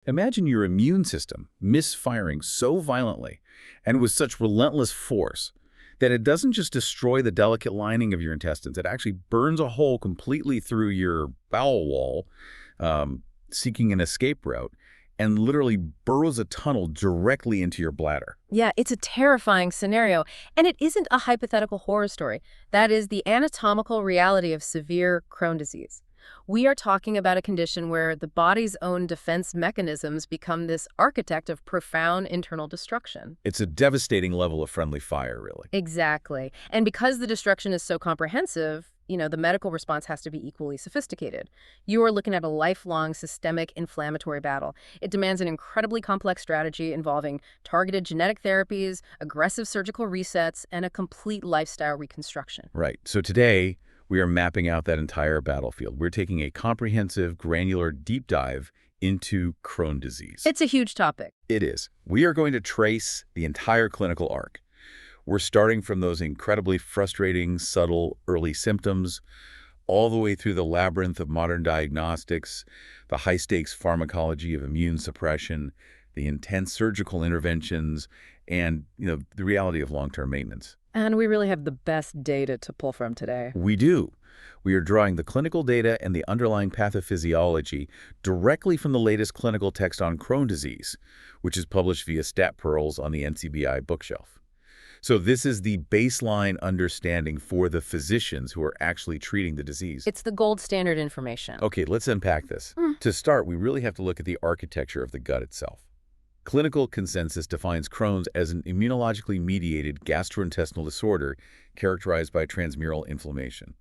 Imagine your immune system misfiring so violently and with such relentless force that it doesn't just destroy the delicate lining of your intestines, it actually burns a hole completely through your bowel wall, seeking an escape route, and literally burrows a tunnel directly into your bladder. Yeah, it's a terrifying scenario. And it isn't a hypothetical horror story. That is the anatomical reality of severe Crohn disease. We are talking about a condition where the body's own defense mechanisms become this architect of profound internal destruction. It's a devastating level of friendly fire, really. Exactly. And because the destruction is so comprehensive, the medical response has to be equally sophisticated. You are looking at a lifelong systemic inflammatory battle. It demands an incredibly complex strategy involving targeted genetic therapies, aggressive surgical resets, and a complete lifestyle reconstruction. Right. So today, we are mapping out that entire battlefield. We're taking a comprehensive, granular deep dive into Crohn disease. It's a huge topic. It is. We are going to trace the entire clinical arc. We're starting from those incredibly frustrating, subtle, early symptoms, all the way through the labyrinth of modern diagnostics, the high-stakes pharmacology of immune suppression, the intense surgical interventions, and the reality of long-term maintenance. And we really have the best data to pull from today. We do. We are drawing the clinical data and the underlying pathophysiology directly from the latest clinical text on Crohn disease, which is published via Stat Pearls on the NCBI bookshelf. So this is the baseline understanding for the physicians who are actually treating the disease. It's the gold standard information. Okay, let's unpack this. To start, we really have to look at the architecture of the gut itself. Clinical consensus defines Crohn's as an immunologically mediated gastrointestinal disorder characterized by transmural inflammation.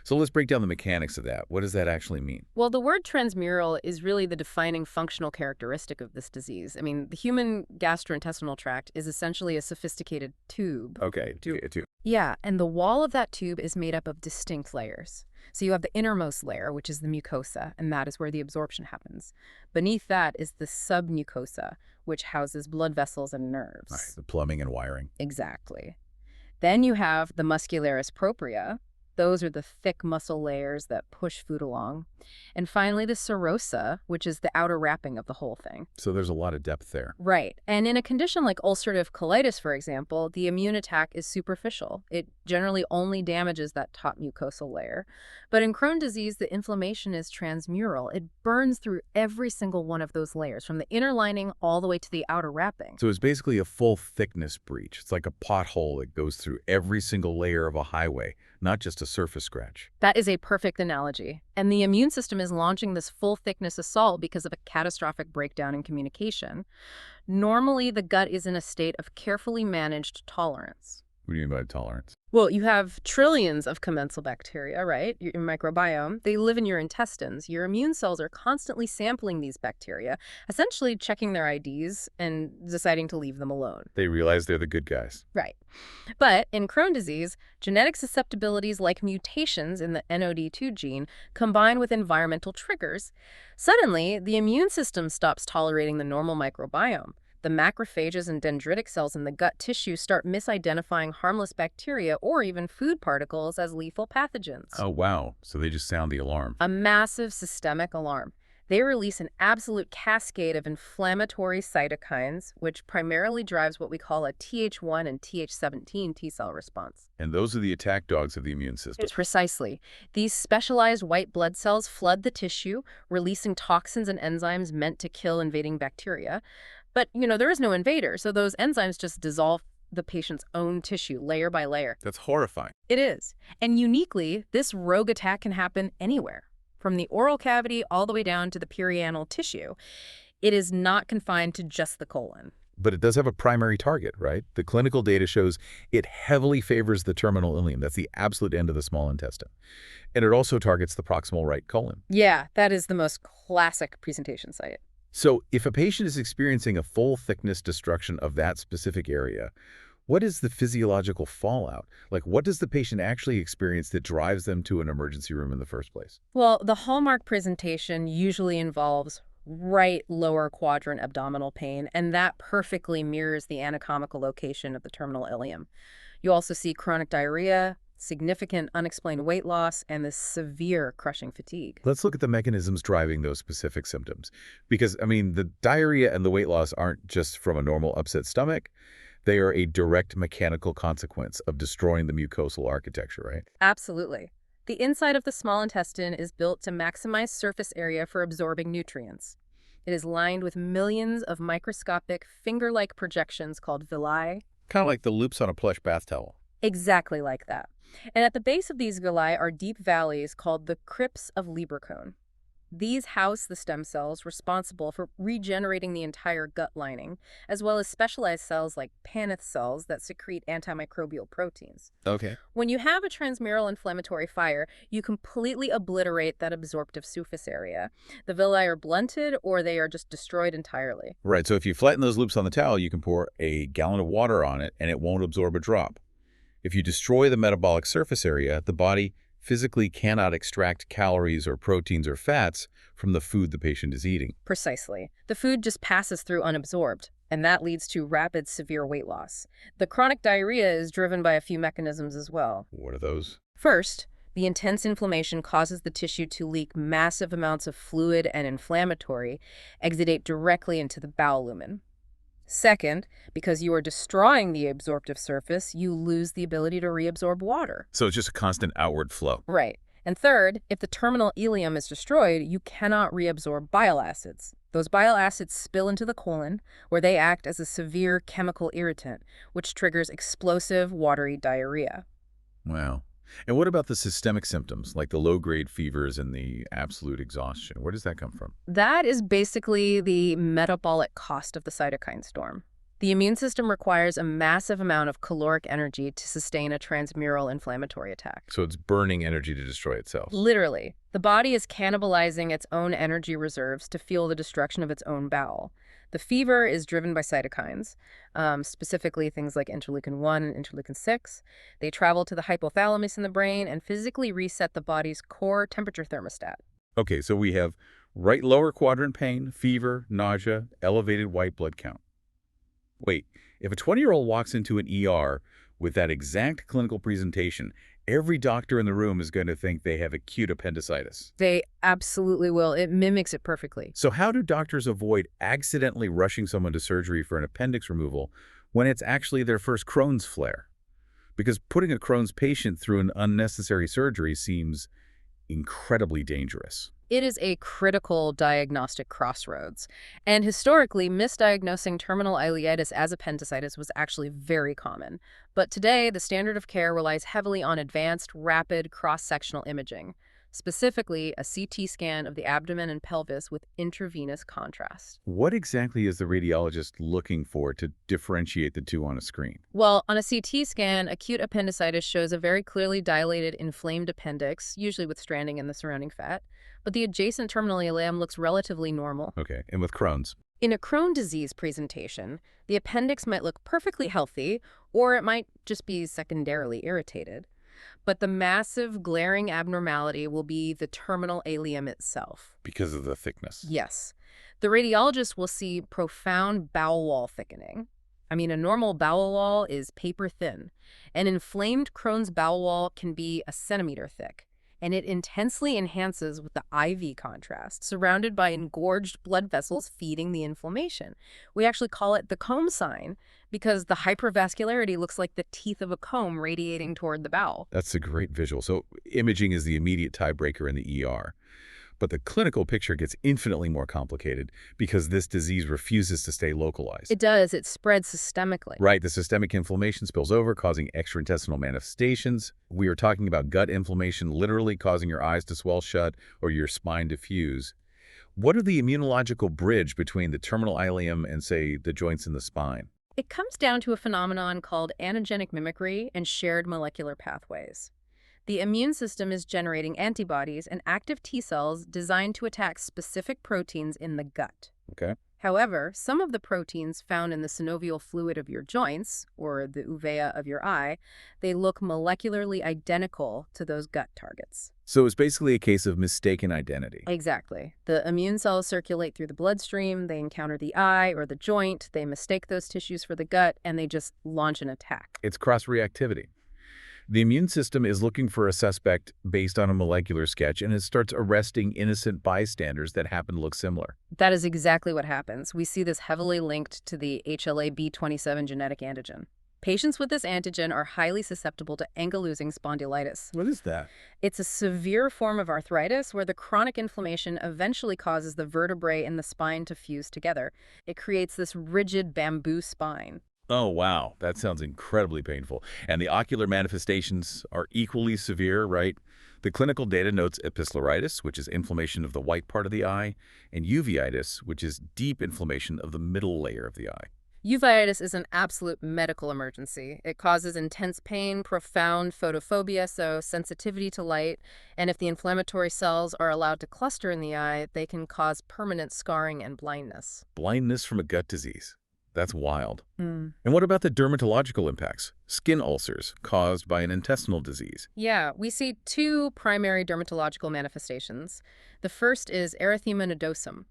So let's break down the mechanics of that. What does that actually mean? Well, the word transmural is really the defining functional characteristic of this disease. I mean, the human gastrointestinal tract is essentially a sophisticated tube. Okay, tube. Yeah, and the wall of that tube is made up of distinct layers. So you have the innermost layer, which is the mucosa, and that is where the absorption happens. Beneath that is the submucosa, which houses blood vessels and nerves. Right, the plumbing and wiring. Exactly. Then you have the muscularis propria. Those are the thick muscle layers that push food along. And finally, the serosa, which is the outer wrapping of the whole thing. So there's a lot of depth there. Right. And in a condition like ulcerative colitis, for example, the immune attack is superficial. It generally only damages that top mucosal layer. But in Crohn disease, the inflammation is transmural. It burns through every single one of those layers, from the inner lining all the way to the outer wrapping. So it's basically a full thickness breach. It's like a pothole that goes through every single layer of a highway, not just a surface scratch. That is a perfect analogy. And the immune system is launching this full-thickness assault because of a catastrophic breakdown in communication. Normally, the gut is in a state of carefully managed tolerance. What do you mean by tolerance? Well, you have trillions of commensal bacteria, right? Your microbiome. They live in your intestines. Your immune cells are constantly sampling these bacteria, essentially checking their IDs and deciding to leave them alone. They realize they're the good guys. Right. But in Crohn disease, genetic susceptibilities like mutations in the NOD2 gene combine with environmental triggers. Suddenly, the immune system stops tolerating the normal microbiome. The macrophages and dendritic cells in the gut tissue start misidentifying harmless bacteria or even food particles as lethal pathogens. Oh, wow. So they just sound the alarm. A massive systemic alarm. They release an absolute cascade of inflammatory cytokines, which primarily drives what we call a Th1 and Th17 T-cell response. And those are the attack dogs of the immune system. Precisely. These specialized white blood cells flood the tissue, releasing toxins and enzymes meant to kill invading bacteria. But, there is no invader, so those enzymes just dissolve the patient's own tissue layer by layer. That's horrifying. It is. And uniquely, this rogue attack can happen anywhere, from the oral cavity all the way down to the perianal tissue. It is not confined to just the colon. But it does have a primary target, right? The clinical data shows it heavily favors the terminal ileum. That's the absolute end of the small intestine. And it also targets the proximal right colon. Yeah, that is the most classic presentation site. So if a patient is experiencing a full thickness destruction of that specific area, what is the physiological fallout? Like, what does the patient actually experience that drives them to an emergency room in the first place? Well, the hallmark presentation usually involves right lower quadrant abdominal pain, and that perfectly mirrors the anatomical location of the terminal ileum. You also see chronic diarrhea, significant unexplained weight loss, and this severe crushing fatigue. Let's look at the mechanisms driving those specific symptoms. Because, I mean, the diarrhea and the weight loss aren't just from a normal upset stomach. They are a direct mechanical consequence of destroying the mucosal architecture, right? Absolutely. The inside of the small intestine is built to maximize surface area for absorbing nutrients. It is lined with millions of microscopic, finger-like projections called villi. Kind of like the loops on a plush bath towel. Exactly like that. And at the base of these villi are deep valleys called the crypts of Crohn. These house the stem cells responsible for regenerating the entire gut lining, as well as specialized cells like Paneth cells that secrete antimicrobial proteins. Okay. When you have a transmural inflammatory fire, you completely obliterate that absorptive surface area. The villi are blunted or they are just destroyed entirely. Right, so if you flatten those loops on the towel, you can pour a gallon of water on it and it won't absorb a drop. If you destroy the metabolic surface area, the body physically cannot extract calories or proteins or fats from the food the patient is eating. Precisely. The food just passes through unabsorbed, and that leads to rapid, severe weight loss. The chronic diarrhea is driven by a few mechanisms as well. What are those? First, the intense inflammation causes the tissue to leak massive amounts of fluid and inflammatory, exudate directly into the bowel lumen. Second, because you are destroying the absorptive surface, you lose the ability to reabsorb water. So it's just a constant outward flow. Right. And third, if the terminal ileum is destroyed, you cannot reabsorb bile acids. Those bile acids spill into the colon, where they act as a severe chemical irritant, which triggers explosive, watery diarrhea. Wow. And what about the systemic symptoms, like the low-grade fevers and the absolute exhaustion? Where does that come from? That is basically the metabolic cost of the cytokine storm. The immune system requires a massive amount of caloric energy to sustain a transmural inflammatory attack. So it's burning energy to destroy itself. Literally. The body is cannibalizing its own energy reserves to fuel the destruction of its own bowel. The fever is driven by cytokines, specifically things like interleukin-1 and interleukin-6. They travel to the hypothalamus in the brain and physically reset the body's core temperature thermostat. Okay, so we have right lower quadrant pain, fever, nausea, elevated white blood count. Wait, if a 20-year-old walks into an ER with that exact clinical presentation, every doctor in the room is going to think they have acute appendicitis. They absolutely will. It mimics it perfectly. So how do doctors avoid accidentally rushing someone to surgery for an appendix removal when it's actually their first Crohn's flare? Because putting a Crohn's patient through an unnecessary surgery seems incredibly dangerous. It is a critical diagnostic crossroads. And historically, misdiagnosing terminal ileitis as appendicitis was actually very common. But today, the standard of care relies heavily on advanced, rapid cross-sectional imaging, specifically a CT scan of the abdomen and pelvis with intravenous contrast. What exactly is the radiologist looking for to differentiate the two on a screen? Well, on a CT scan, acute appendicitis shows a very clearly dilated, inflamed appendix, usually with stranding in the surrounding fat. But the adjacent terminal ileum looks relatively normal. Okay, and with Crohn's? In a Crohn disease presentation, the appendix might look perfectly healthy, or it might just be secondarily irritated. But the massive, glaring abnormality will be the terminal ileum itself. Because of the thickness? Yes. The radiologist will see profound bowel wall thickening. I mean, a normal bowel wall is paper thin. An inflamed Crohn's bowel wall can be a centimeter thick. And it intensely enhances with the IV contrast, surrounded by engorged blood vessels feeding the inflammation. We actually call it the comb sign because the hypervascularity looks like the teeth of a comb radiating toward the bowel. That's a great visual. So imaging is the immediate tiebreaker in the ER. But the clinical picture gets infinitely more complicated because this disease refuses to stay localized. It does. It spreads systemically. Right. The systemic inflammation spills over, causing extraintestinal manifestations. We are talking about gut inflammation literally causing your eyes to swell shut or your spine to fuse. What are the immunological bridge between the terminal ileum and, say, the joints in the spine? It comes down to a phenomenon called antigenic mimicry and shared molecular pathways. The immune system is generating antibodies and active T cells designed to attack specific proteins in the gut. Okay. However, some of the proteins found in the synovial fluid of your joints, or the uvea of your eye, they look molecularly identical to those gut targets. So it's basically a case of mistaken identity. Exactly. The immune cells circulate through the bloodstream, they encounter the eye or the joint, they mistake those tissues for the gut, and they just launch an attack. It's cross-reactivity. The immune system is looking for a suspect based on a molecular sketch, and it starts arresting innocent bystanders that happen to look similar. That is exactly what happens. We see this heavily linked to the HLA-B27 genetic antigen. Patients with this antigen are highly susceptible to ankylosing spondylitis. What is that? It's a severe form of arthritis where the chronic inflammation eventually causes the vertebrae in the spine to fuse together. It creates this rigid bamboo spine. Oh, wow. That sounds incredibly painful. And the ocular manifestations are equally severe, right? The clinical data notes epistolaritis, which is inflammation of the white part of the eye, and uveitis, which is deep inflammation of the middle layer of the eye. Uveitis is an absolute medical emergency. It causes intense pain, profound photophobia, so sensitivity to light, and if the inflammatory cells are allowed to cluster in the eye, they can cause permanent scarring and blindness. Blindness from a gut disease. That's wild. Mm. And what about the dermatological impacts? Skin ulcers caused by an intestinal disease. Yeah, we see two primary dermatological manifestations. The first is erythema nodosum.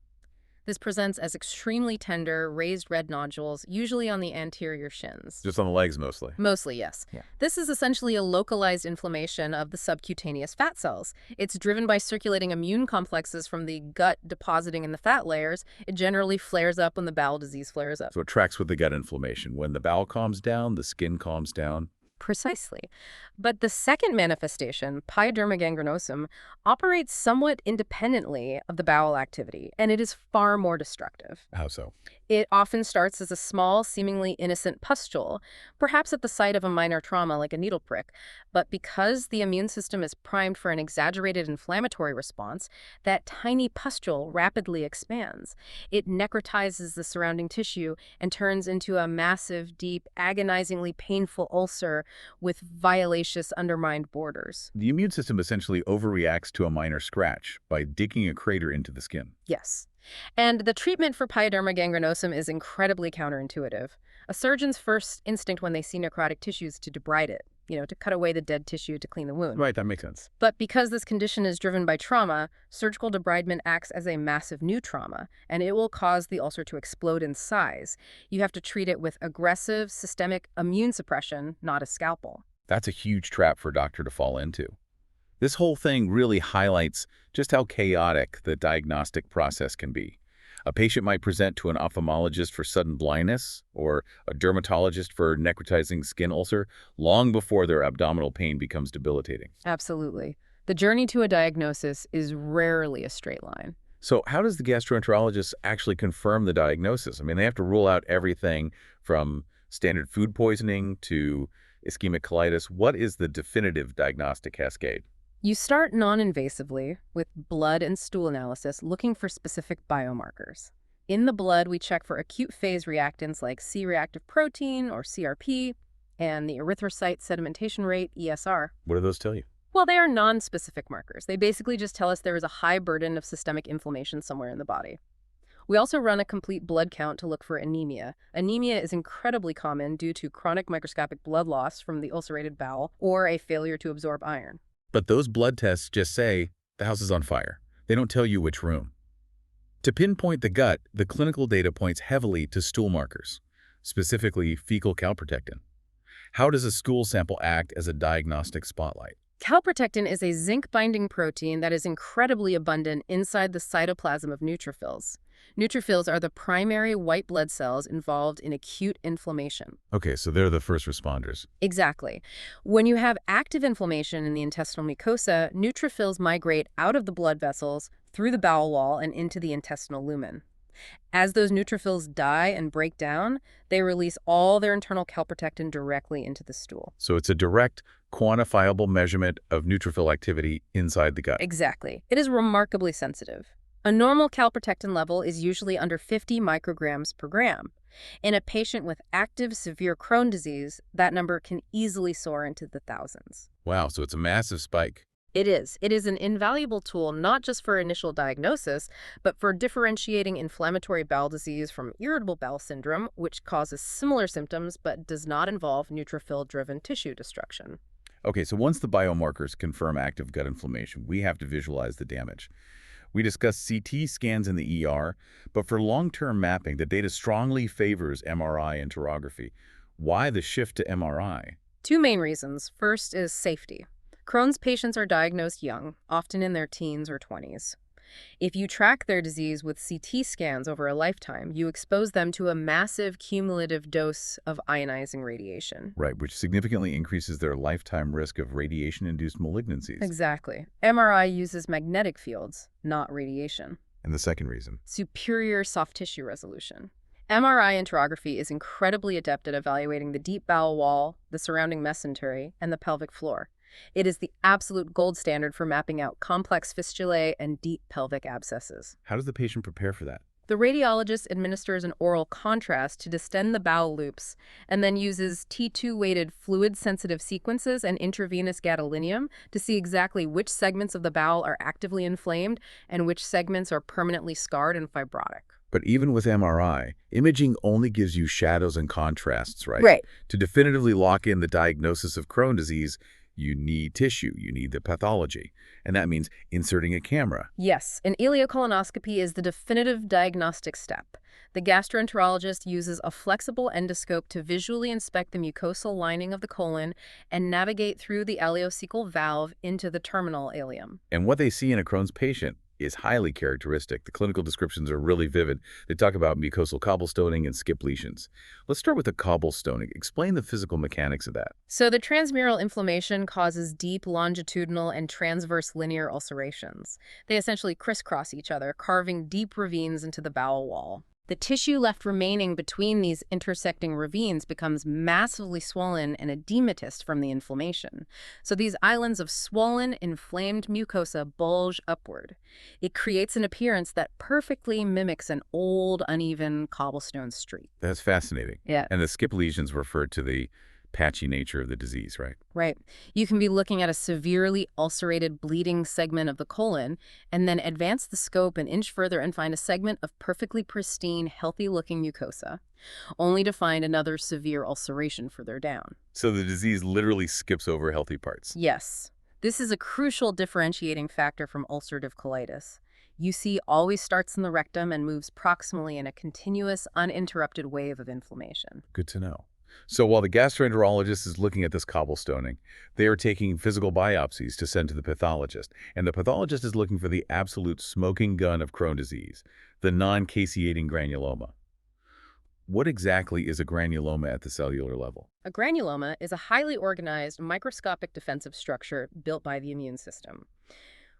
This presents as extremely tender, raised red nodules, usually on the anterior shins. Just on the legs, mostly. Mostly, yes. Yeah. This is essentially a localized inflammation of the subcutaneous fat cells. It's driven by circulating immune complexes from the gut depositing in the fat layers. It generally flares up when the bowel disease flares up. So it tracks with the gut inflammation. When the bowel calms down, the skin calms down. Precisely. But the second manifestation, pyoderma gangrenosum, operates somewhat independently of the bowel activity, and it is far more destructive. How so? It often starts as a small, seemingly innocent pustule, perhaps at the site of a minor trauma like a needle prick. But because the immune system is primed for an exaggerated inflammatory response, that tiny pustule rapidly expands. It necrotizes the surrounding tissue and turns into a massive, deep, agonizingly painful ulcer with violaceous, undermined borders. The immune system essentially overreacts to a minor scratch by digging a crater into the skin. Yes. And the treatment for pyoderma gangrenosum is incredibly counterintuitive. A surgeon's first instinct when they see necrotic tissue is to debride it, to cut away the dead tissue to clean the wound. Right, that makes sense. But because this condition is driven by trauma, surgical debridement acts as a massive new trauma, and it will cause the ulcer to explode in size. You have to treat it with aggressive, systemic immune suppression, not a scalpel. That's a huge trap for a doctor to fall into. This whole thing really highlights just how chaotic the diagnostic process can be. A patient might present to an ophthalmologist for sudden blindness or a dermatologist for necrotizing skin ulcer long before their abdominal pain becomes debilitating. Absolutely. The journey to a diagnosis is rarely a straight line. So how does the gastroenterologist actually confirm the diagnosis? I mean, they have to rule out everything from standard food poisoning to ischemic colitis. What is the definitive diagnostic cascade? You start non-invasively with blood and stool analysis looking for specific biomarkers. In the blood, we check for acute phase reactants like C-reactive protein or CRP and the erythrocyte sedimentation rate, ESR. What do those tell you? Well, they are non-specific markers. They basically just tell us there is a high burden of systemic inflammation somewhere in the body. We also run a complete blood count to look for anemia. Anemia is incredibly common due to chronic microscopic blood loss from the ulcerated bowel or a failure to absorb iron. But those blood tests just say, the house is on fire. They don't tell you which room. To pinpoint the gut, the clinical data points heavily to stool markers, specifically fecal calprotectin. How does a stool sample act as a diagnostic spotlight? Calprotectin is a zinc-binding protein that is incredibly abundant inside the cytoplasm of neutrophils. Neutrophils are the primary white blood cells involved in acute inflammation. Okay, so they're the first responders. Exactly. When you have active inflammation in the intestinal mucosa, neutrophils migrate out of the blood vessels, through the bowel wall, and into the intestinal lumen. As those neutrophils die and break down, they release all their internal calprotectin directly into the stool. So it's a direct, quantifiable measurement of neutrophil activity inside the gut. Exactly. It is remarkably sensitive. A normal calprotectin level is usually under 50 micrograms per gram. In a patient with active severe Crohn disease, that number can easily soar into the thousands. Wow, so it's a massive spike. It is. It is an invaluable tool not just for initial diagnosis, but for differentiating inflammatory bowel disease from irritable bowel syndrome, which causes similar symptoms but does not involve neutrophil-driven tissue destruction. Okay, so once the biomarkers confirm active gut inflammation, we have to visualize the damage. We discussed CT scans in the ER, but for long-term mapping, the data strongly favors MRI enterography. Why the shift to MRI? Two main reasons. First is safety. Crohn's patients are diagnosed young, often in their teens or 20s. If you track their disease with CT scans over a lifetime, you expose them to a massive cumulative dose of ionizing radiation. Right, which significantly increases their lifetime risk of radiation-induced malignancies. Exactly. MRI uses magnetic fields, not radiation. And the second reason? Superior soft tissue resolution. MRI enterography is incredibly adept at evaluating the deep bowel wall, the surrounding mesentery, and the pelvic floor. It is the absolute gold standard for mapping out complex fistulae and deep pelvic abscesses. How does the patient prepare for that? The radiologist administers an oral contrast to distend the bowel loops and then uses T2-weighted fluid-sensitive sequences and intravenous gadolinium to see exactly which segments of the bowel are actively inflamed and which segments are permanently scarred and fibrotic. But even with MRI, imaging only gives you shadows and contrasts, right? Right. To definitively lock in the diagnosis of Crohn's disease, you need tissue, you need the pathology. And that means inserting a camera. Yes, an ileocolonoscopy is the definitive diagnostic step. The gastroenterologist uses a flexible endoscope to visually inspect the mucosal lining of the colon and navigate through the ileocecal valve into the terminal ileum. And what they see in a Crohn's patient is highly characteristic. The clinical descriptions are really vivid. They talk about mucosal cobblestoning and skip lesions. Let's start with the cobblestoning. Explain the physical mechanics of that. So the transmural inflammation causes deep longitudinal and transverse linear ulcerations. They essentially crisscross each other, carving deep ravines into the bowel wall. The tissue left remaining between these intersecting ravines becomes massively swollen and edematous from the inflammation. So these islands of swollen, inflamed mucosa bulge upward. It creates an appearance that perfectly mimics an old, uneven cobblestone street. That's fascinating. Yeah. And the skip lesions refer to the patchy nature of the disease, right? Right. You can be looking at a severely ulcerated, bleeding segment of the colon, and then advance the scope an inch further and find a segment of perfectly pristine, healthy-looking mucosa, only to find another severe ulceration further down. So the disease literally skips over healthy parts. Yes. This is a crucial differentiating factor from ulcerative colitis. UC always starts in the rectum and moves proximally in a continuous, uninterrupted wave of inflammation. Good to know. So while the gastroenterologist is looking at this cobblestoning, they are taking physical biopsies to send to the pathologist. And the pathologist is looking for the absolute smoking gun of Crohn's disease, the non-caseating granuloma. What exactly is a granuloma at the cellular level? A granuloma is a highly organized, microscopic defensive structure built by the immune system.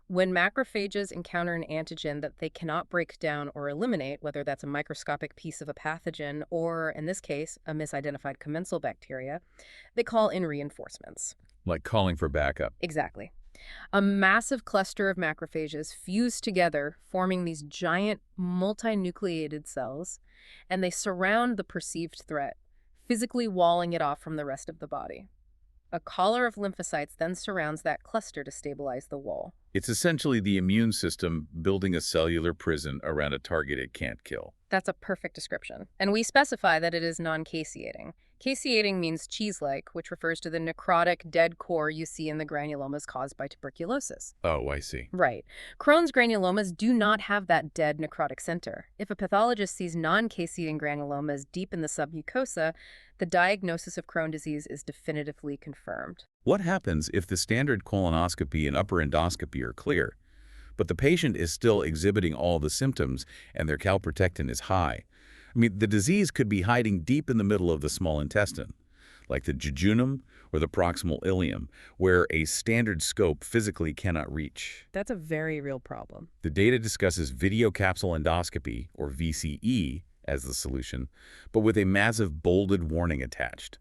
When macrophages encounter an antigen that they cannot break down or eliminate, whether that's a microscopic piece of a pathogen or, in this case, a misidentified commensal bacteria, they call in reinforcements. Like calling for backup. Exactly. A massive cluster of macrophages fuse together, forming these giant multinucleated cells, and they surround the perceived threat, physically walling it off from the rest of the body. A collar of lymphocytes then surrounds that cluster to stabilize the wall. It's essentially the immune system building a cellular prison around a target it can't kill. That's a perfect description. And we specify that it is non-caseating. Caseating means cheese-like, which refers to the necrotic, dead core you see in the granulomas caused by tuberculosis. Oh, I see. Right. Crohn's granulomas do not have that dead necrotic center. If a pathologist sees non-caseating granulomas deep in the submucosa, the diagnosis of Crohn's disease is definitively confirmed. What happens if the standard colonoscopy and upper endoscopy are clear, but the patient is still exhibiting all the symptoms and their calprotectin is high? I mean, the disease could be hiding deep in the middle of the small intestine, like the jejunum or the proximal ileum, where a standard scope physically cannot reach. That's a very real problem. The data discusses video capsule endoscopy, or VCE, as the solution, but with a massive bolded warning attached.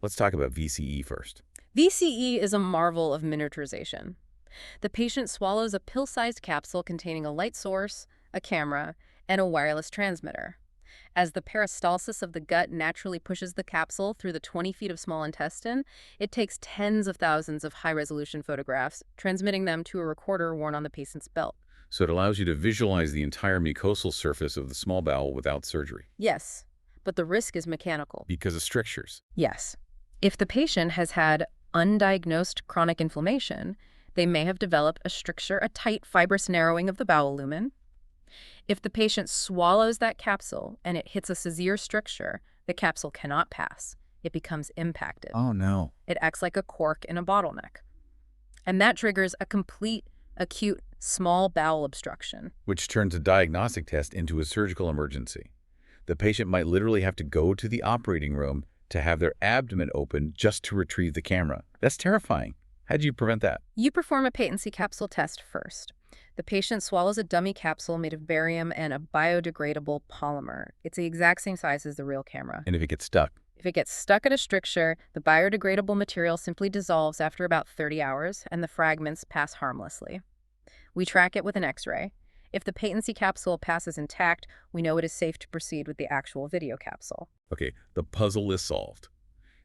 Let's talk about VCE first. VCE is a marvel of miniaturization. The patient swallows a pill-sized capsule containing a light source, a camera, and a wireless transmitter. As the peristalsis of the gut naturally pushes the capsule through the 20 feet of small intestine, it takes tens of thousands of high-resolution photographs, transmitting them to a recorder worn on the patient's belt. So it allows you to visualize the entire mucosal surface of the small bowel without surgery. Yes, but the risk is mechanical. Because of strictures. Yes. If the patient has had undiagnosed chronic inflammation, they may have developed a stricture, a tight fibrous narrowing of the bowel lumen. If the patient swallows that capsule and it hits a severe stricture, the capsule cannot pass. it becomes impacted. Oh, no. It acts like a cork in a bottleneck. And that triggers a complete, acute, small bowel obstruction. Which turns a diagnostic test into a surgical emergency. The patient might literally have to go to the operating room to have their abdomen open just to retrieve the camera. That's terrifying. How do you prevent that? You perform a patency capsule test first. The patient swallows a dummy capsule made of barium and a biodegradable polymer. It's the exact same size as the real camera. And if it gets stuck? If it gets stuck at a stricture, the biodegradable material simply dissolves after about 30 hours, and the fragments pass harmlessly. We track it with an X-ray. If the patency capsule passes intact, we know it is safe to proceed with the actual video capsule. Okay, the puzzle is solved.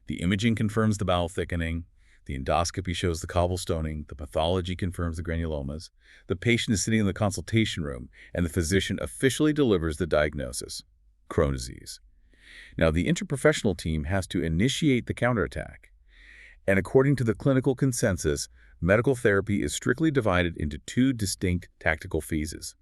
The imaging confirms the bowel thickening. The endoscopy shows the cobblestoning. The pathology confirms the granulomas. The patient is sitting in the consultation room, and the physician officially delivers the diagnosis: Crohn disease. Now, the interprofessional team has to initiate the counterattack. And according to the clinical consensus, medical therapy is strictly divided into two distinct tactical phases: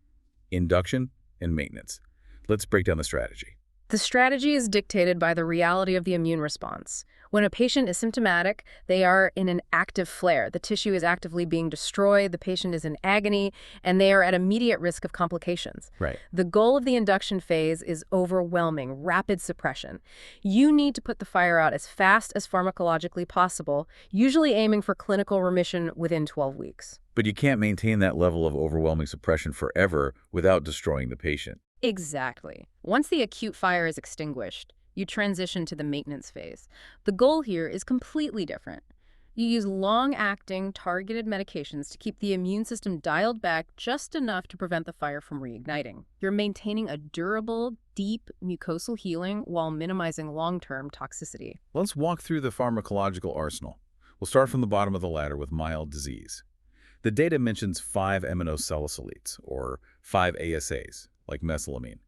induction and maintenance. Let's break down the strategy. The strategy is dictated by the reality of the immune response. When a patient is symptomatic, they are in an active flare. The tissue is actively being destroyed, the patient is in agony, and they are at immediate risk of complications. Right. The goal of the induction phase is overwhelming, rapid suppression. You need to put the fire out as fast as pharmacologically possible, usually aiming for clinical remission within 12 weeks. But you can't maintain that level of overwhelming suppression forever without destroying the patient. Exactly. Once the acute fire is extinguished, you transition to the maintenance phase. The goal here is completely different. You use long-acting, targeted medications to keep the immune system dialed back just enough to prevent the fire from reigniting. You're maintaining a durable, deep mucosal healing while minimizing long-term toxicity. Let's walk through the pharmacological arsenal. We'll start from the bottom of the ladder with mild disease. The data mentions 5-aminosalicylates, or 5 ASAs, like mesalamine.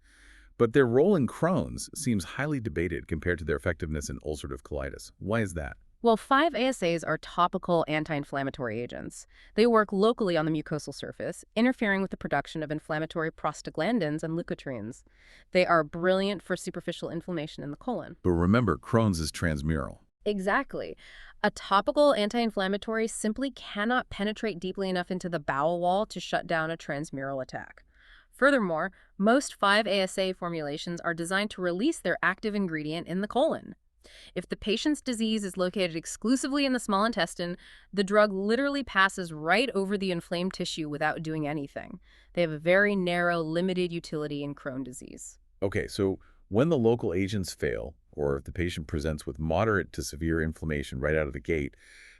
But their role in Crohn's seems highly debated compared to their effectiveness in ulcerative colitis. Why is that? Well, 5 ASAs are topical anti-inflammatory agents. They work locally on the mucosal surface, interfering with the production of inflammatory prostaglandins and leukotrienes. They are brilliant for superficial inflammation in the colon. But remember, Crohn's is transmural. Exactly. A topical anti-inflammatory simply cannot penetrate deeply enough into the bowel wall to shut down a transmural attack. Furthermore, most 5-ASA formulations are designed to release their active ingredient in the colon. If the patient's disease is located exclusively in the small intestine, the drug literally passes right over the inflamed tissue without doing anything. They have a very narrow, limited utility in Crohn disease. Okay, so when the local agents fail, or if the patient presents with moderate to severe inflammation right out of the gate,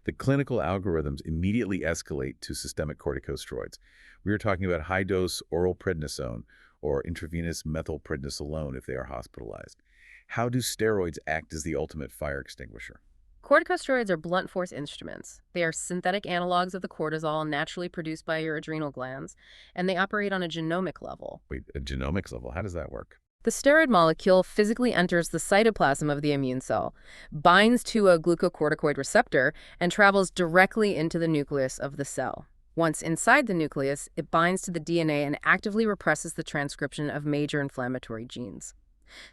the clinical algorithms immediately escalate to systemic corticosteroids. We are talking about high-dose oral prednisone or intravenous methylprednisolone if they are hospitalized. How do steroids act as the ultimate fire extinguisher? Corticosteroids are blunt force instruments. They are synthetic analogs of the cortisol naturally produced by your adrenal glands, and they operate on a genomic level. Wait, a genomics level? How does that work? The steroid molecule physically enters the cytoplasm of the immune cell, binds to a glucocorticoid receptor, and travels directly into the nucleus of the cell. Once inside the nucleus, it binds to the DNA and actively represses the transcription of major inflammatory genes.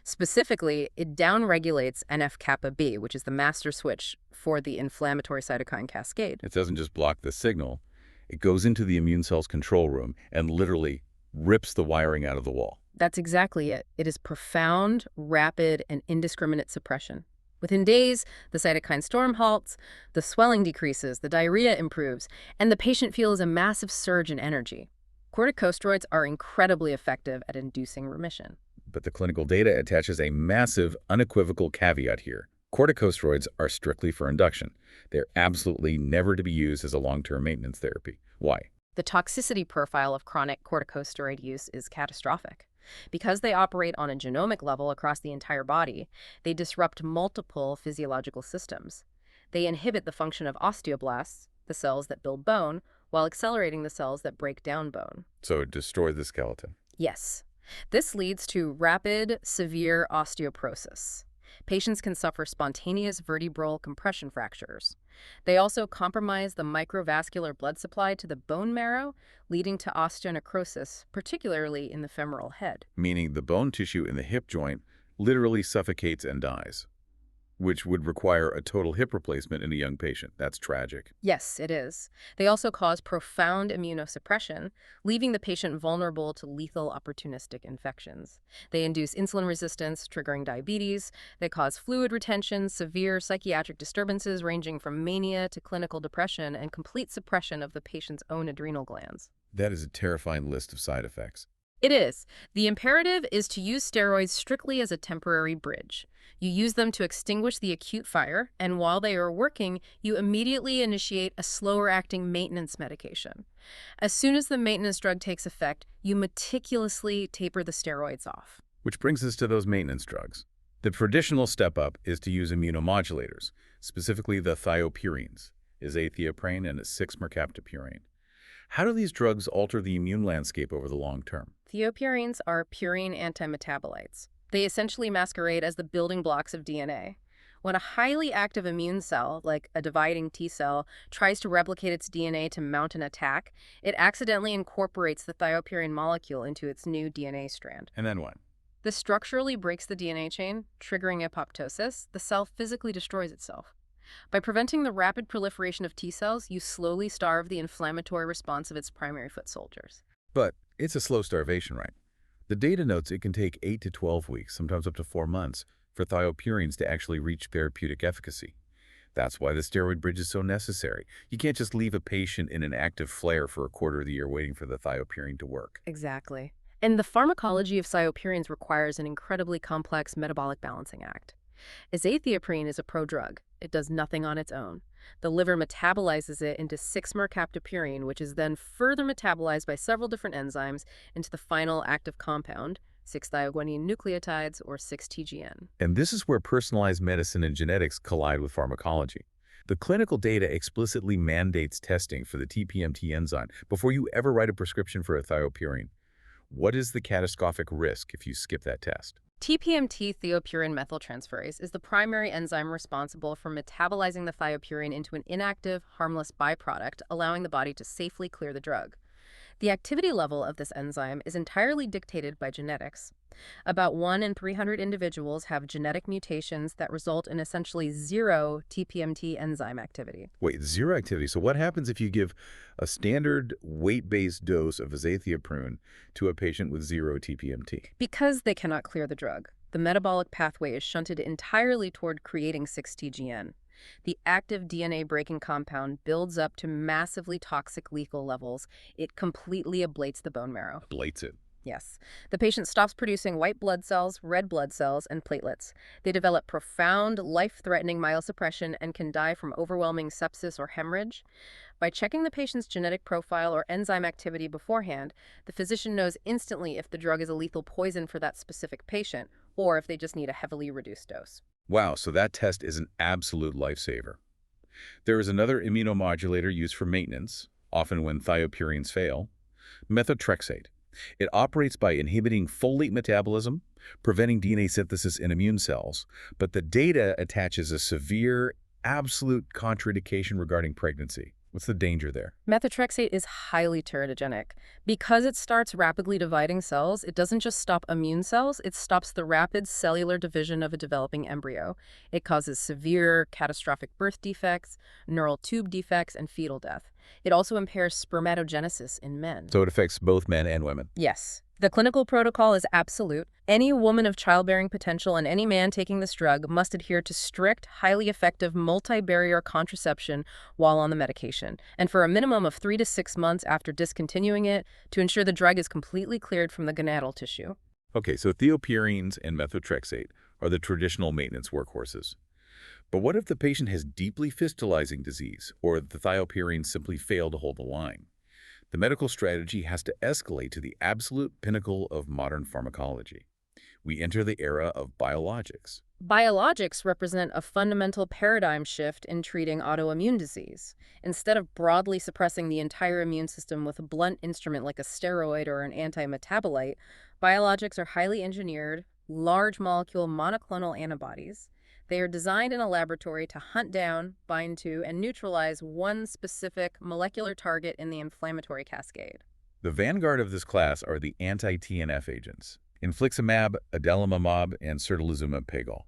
Specifically, it downregulates NF-kappa B, which is the master switch for the inflammatory cytokine cascade. It doesn't just block the signal. It goes into the immune cell's control room and literally rips the wiring out of the wall. That's exactly it. It is profound, rapid, and indiscriminate suppression. Within days, the cytokine storm halts, the swelling decreases, the diarrhea improves, and the patient feels a massive surge in energy. Corticosteroids are incredibly effective at inducing remission. But the clinical data attaches a massive, unequivocal caveat here. Corticosteroids are strictly for induction. They're absolutely never to be used as a long-term maintenance therapy. Why? The toxicity profile of chronic corticosteroid use is catastrophic. Because they operate on a genomic level across the entire body, they disrupt multiple physiological systems. They inhibit the function of osteoblasts, the cells that build bone, while accelerating the cells that break down bone. So it destroys the skeleton. Yes. This leads to rapid, severe osteoporosis. Patients can suffer spontaneous vertebral compression fractures. They also compromise the microvascular blood supply to the bone marrow, leading to osteonecrosis, particularly in the femoral head. Meaning the bone tissue in the hip joint literally suffocates and dies. which would require a total hip replacement in a young patient. That's tragic. Yes, it is. They also cause profound immunosuppression, leaving the patient vulnerable to lethal opportunistic infections. They induce insulin resistance, triggering diabetes. They cause fluid retention, severe psychiatric disturbances ranging from mania to clinical depression, and complete suppression of the patient's own adrenal glands. That is a terrifying list of side effects. It is. The imperative is to use steroids strictly as a temporary bridge. You use them to extinguish the acute fire, and while they are working, you immediately initiate a slower-acting maintenance medication. As soon as the maintenance drug takes effect, you meticulously taper the steroids off. Which brings us to those maintenance drugs. The traditional step-up is to use immunomodulators, specifically the thiopurines, azathioprine and 6-mercaptopurine. How do these drugs alter the immune landscape over the long term? Thiopurines are purine antimetabolites. They essentially masquerade as the building blocks of DNA. When a highly active immune cell, like a dividing T cell, tries to replicate its DNA to mount an attack, it accidentally incorporates the thiopurine molecule into its new DNA strand. And then what? This structurally breaks the DNA chain, triggering apoptosis. The cell physically destroys itself. By preventing the rapid proliferation of T cells, you slowly starve the inflammatory response of its primary foot soldiers. But it's a slow starvation, right? The data notes it can take 8 to 12 weeks, sometimes up to 4 months, for thiopurines to actually reach therapeutic efficacy. That's why the steroid bridge is so necessary. You can't just leave a patient in an active flare for a quarter of the year waiting for the thiopurine to work. Exactly. And the pharmacology of thiopurines requires an incredibly complex metabolic balancing act. Azathioprine is a prodrug. It does nothing on its own. The liver metabolizes it into 6-mercaptopurine, which is then further metabolized by several different enzymes into the final active compound, 6-thioguanine nucleotides, or 6-TGN. And this is where personalized medicine and genetics collide with pharmacology. The clinical data explicitly mandates testing for the TPMT enzyme before you ever write a prescription for a thiopurine. What is the catastrophic risk if you skip that test? TPMT thiopurine methyltransferase is the primary enzyme responsible for metabolizing the thiopurine into an inactive, harmless byproduct, allowing the body to safely clear the drug. The activity level of this enzyme is entirely dictated by genetics. About 1 in 300 individuals have genetic mutations that result in essentially zero TPMT enzyme activity. Wait, zero activity. So what happens if you give a standard weight-based dose of azathioprine to a patient with zero TPMT? Because they cannot clear the drug, the metabolic pathway is shunted entirely toward creating 6-TGN. The active DNA-breaking compound builds up to massively toxic lethal levels. It completely ablates the bone marrow. Ablates it. Yes. The patient stops producing white blood cells, red blood cells, and platelets. They develop profound, life-threatening myelosuppression and can die from overwhelming sepsis or hemorrhage. By checking the patient's genetic profile or enzyme activity beforehand, the physician knows instantly if the drug is a lethal poison for that specific patient, or if they just need a heavily reduced dose. Wow, so that test is an absolute lifesaver. There is another immunomodulator used for maintenance, often when thiopurines fail, methotrexate. It operates by inhibiting folate metabolism, preventing DNA synthesis in immune cells, but the data attaches a severe, absolute contraindication regarding pregnancy. What's the danger there? Methotrexate is highly teratogenic. Because it starts rapidly dividing cells, it doesn't just stop immune cells, it stops the rapid cellular division of a developing embryo. It causes severe, catastrophic birth defects, neural tube defects, and fetal death. It also impairs spermatogenesis in men. So it affects both men and women. Yes. The clinical protocol is absolute. Any woman of childbearing potential and any man taking this drug must adhere to strict, highly effective multi-barrier contraception while on the medication, and for a minimum of 3 to 6 months after discontinuing it to ensure the drug is completely cleared from the gonadal tissue. Okay, so thiopurines and methotrexate are the traditional maintenance workhorses. But what if the patient has deeply fistulizing disease, or the thiopurines simply fail to hold the line? The medical strategy has to escalate to the absolute pinnacle of modern pharmacology. We enter the era of biologics. Biologics represent a fundamental paradigm shift in treating autoimmune disease. Instead of broadly suppressing the entire immune system with a blunt instrument like a steroid or an anti-metabolite, biologics are highly engineered, large molecule monoclonal antibodies. They are designed in a laboratory to hunt down, bind to, and neutralize one specific molecular target in the inflammatory cascade. The vanguard of this class are the anti-TNF agents, infliximab, adalimumab, and certolizumab pegol.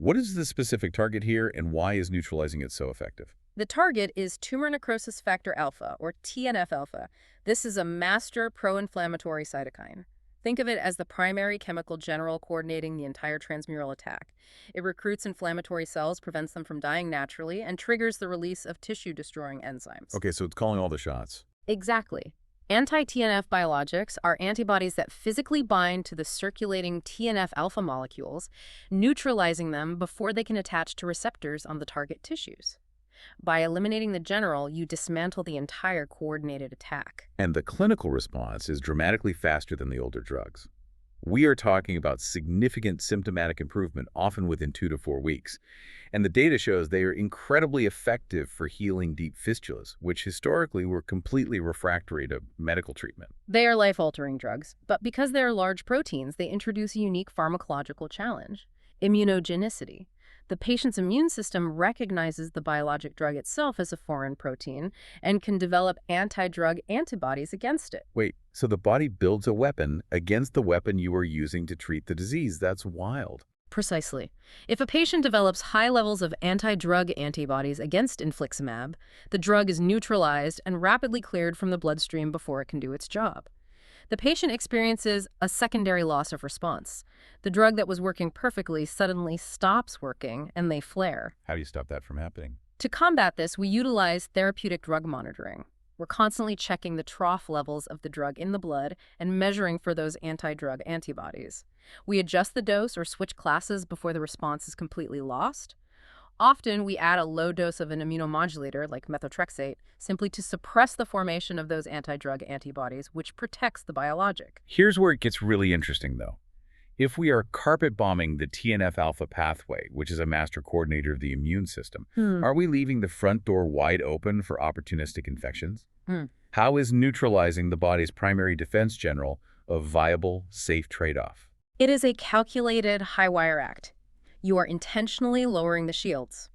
What is the specific target here, and why is neutralizing it so effective? The target is tumor necrosis factor alpha, or TNF alpha. This is a master pro-inflammatory cytokine. Think of it as the primary chemical general coordinating the entire transmural attack. It recruits inflammatory cells, prevents them from dying naturally, and triggers the release of tissue-destroying enzymes. Okay, so it's calling all the shots. Exactly. Anti-TNF biologics are antibodies that physically bind to the circulating TNF alpha molecules, neutralizing them before they can attach to receptors on the target tissues. By eliminating the general, you dismantle the entire coordinated attack. And the clinical response is dramatically faster than the older drugs. We are talking about significant symptomatic improvement, often within 2 to 4 weeks. And the data shows they are incredibly effective for healing deep fistulas, which historically were completely refractory to medical treatment. They are life-altering drugs, but because they are large proteins, they introduce a unique pharmacological challenge: immunogenicity. The patient's immune system recognizes the biologic drug itself as a foreign protein and can develop anti-drug antibodies against it. Wait, so the body builds a weapon against the weapon you are using to treat the disease? That's wild. Precisely. If a patient develops high levels of anti-drug antibodies against infliximab, the drug is neutralized and rapidly cleared from the bloodstream before it can do its job. The patient experiences a secondary loss of response. The drug that was working perfectly suddenly stops working, and they flare. How do you stop that from happening? To combat this, we utilize therapeutic drug monitoring. We're constantly checking the trough levels of the drug in the blood and measuring for those anti-drug antibodies. We adjust the dose or switch classes before the response is completely lost. Often, we add a low dose of an immunomodulator, like methotrexate, simply to suppress the formation of those anti-drug antibodies, which protects the biologic. Here's where it gets really interesting, though. If we are carpet bombing the TNF-alpha pathway, which is a master coordinator of the immune system, are we leaving the front door wide open for opportunistic infections? How is neutralizing the body's primary defense general a viable, safe trade-off? It is a calculated high-wire act. You are intentionally lowering the shields.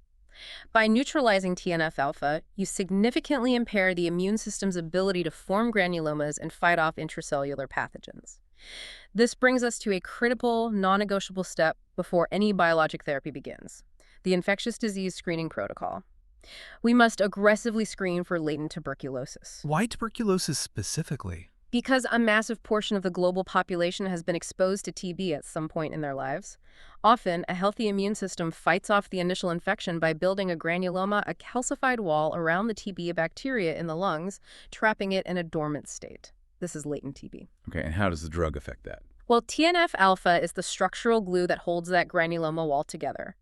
By neutralizing TNF-alpha, you significantly impair the immune system's ability to form granulomas and fight off intracellular pathogens. This brings us to a critical, non-negotiable step before any biologic therapy begins: the infectious disease screening protocol. We must aggressively screen for latent tuberculosis. Why tuberculosis specifically? Because a massive portion of the global population has been exposed to TB at some point in their lives. Often, a healthy immune system fights off the initial infection by building a granuloma, a calcified wall around the TB bacteria in the lungs, trapping it in a dormant state. This is latent TB. Okay, and how does the drug affect that? Well, TNF-alpha is the structural glue that holds that granuloma wall together.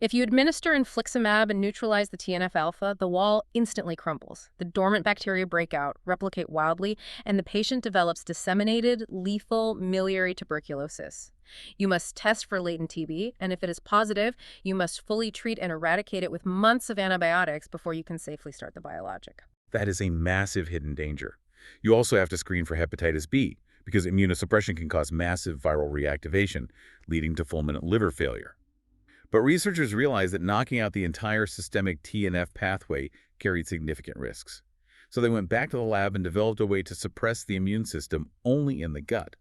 If you administer infliximab and neutralize the TNF-alpha, the wall instantly crumbles. The dormant bacteria break out, replicate wildly, and the patient develops disseminated, lethal miliary tuberculosis. You must test for latent TB, and if it is positive, you must fully treat and eradicate it with months of antibiotics before you can safely start the biologic. That is a massive hidden danger. You also have to screen for hepatitis B, because immunosuppression can cause massive viral reactivation, leading to fulminant liver failure. But researchers realized that knocking out the entire systemic TNF pathway carried significant risks. So they went back to the lab and developed a way to suppress the immune system only in the gut.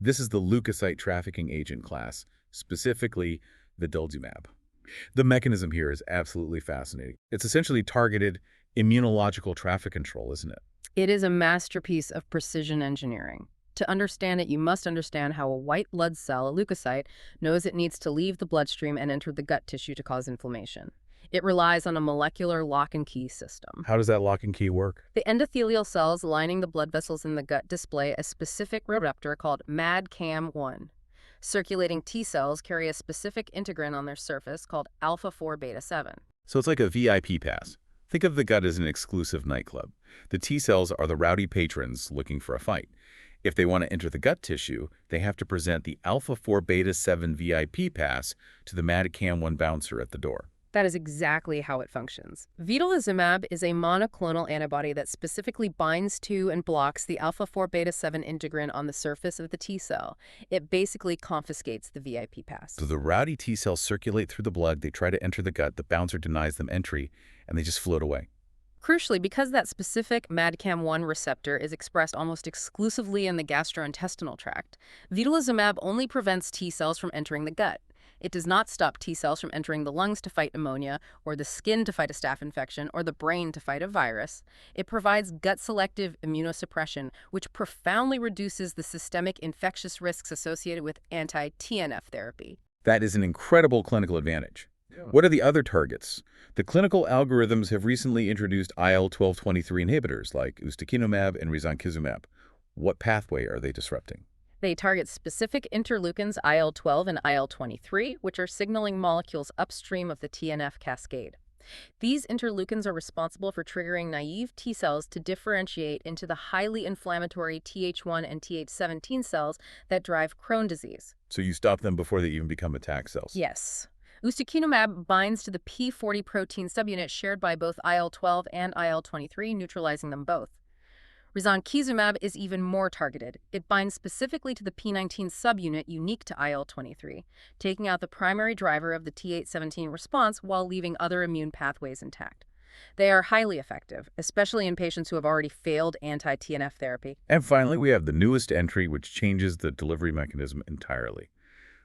This is the leukocyte trafficking agent class, specifically vidofludimus. The mechanism here is absolutely fascinating. It's essentially targeted immunological traffic control, isn't it? It is a masterpiece of precision engineering. To understand it, you must understand how a white blood cell, a leukocyte, knows it needs to leave the bloodstream and enter the gut tissue to cause inflammation. It relies on a molecular lock and key system. How does that lock and key work? The endothelial cells lining the blood vessels in the gut display a specific receptor called MAdCAM1. Circulating T cells carry a specific integrin on their surface called alpha-4 beta-7. So it's like a VIP pass. Think of the gut as an exclusive nightclub. The T cells are the rowdy patrons looking for a fight. If they want to enter the gut tissue, they have to present the alpha-4 beta-7 VIP pass to the MAdCAM1 bouncer at the door. That is exactly how it functions. Vedolizumab is a monoclonal antibody that specifically binds to and blocks the alpha-4 beta-7 integrin on the surface of the T cell. It basically confiscates the VIP pass. So the rowdy T cells circulate through the blood, they try to enter the gut, the bouncer denies them entry, and they just float away. Crucially, because that specific MAdCAM1 receptor is expressed almost exclusively in the gastrointestinal tract, vedolizumab only prevents T cells from entering the gut. It does not stop T cells from entering the lungs to fight pneumonia, or the skin to fight a staph infection, or the brain to fight a virus. It provides gut-selective immunosuppression, which profoundly reduces the systemic infectious risks associated with anti-TNF therapy. That is an incredible clinical advantage. What are the other targets? The clinical algorithms have recently introduced IL-12/23 inhibitors like ustekinumab and risankizumab. What pathway are they disrupting? They target specific interleukins IL-12 and IL-23, which are signaling molecules upstream of the TNF cascade. These interleukins are responsible for triggering naive T cells to differentiate into the highly inflammatory Th1 and Th17 cells that drive Crohn disease. So you stop them before they even become attack cells. Yes. Ustekinumab binds to the P40 protein subunit shared by both IL-12 and IL-23, neutralizing them both. Risankizumab is even more targeted. It binds specifically to the P19 subunit unique to IL-23, taking out the primary driver of the Th17 response while leaving other immune pathways intact. They are highly effective, especially in patients who have already failed anti-TNF therapy. And finally, we have the newest entry, which changes the delivery mechanism entirely.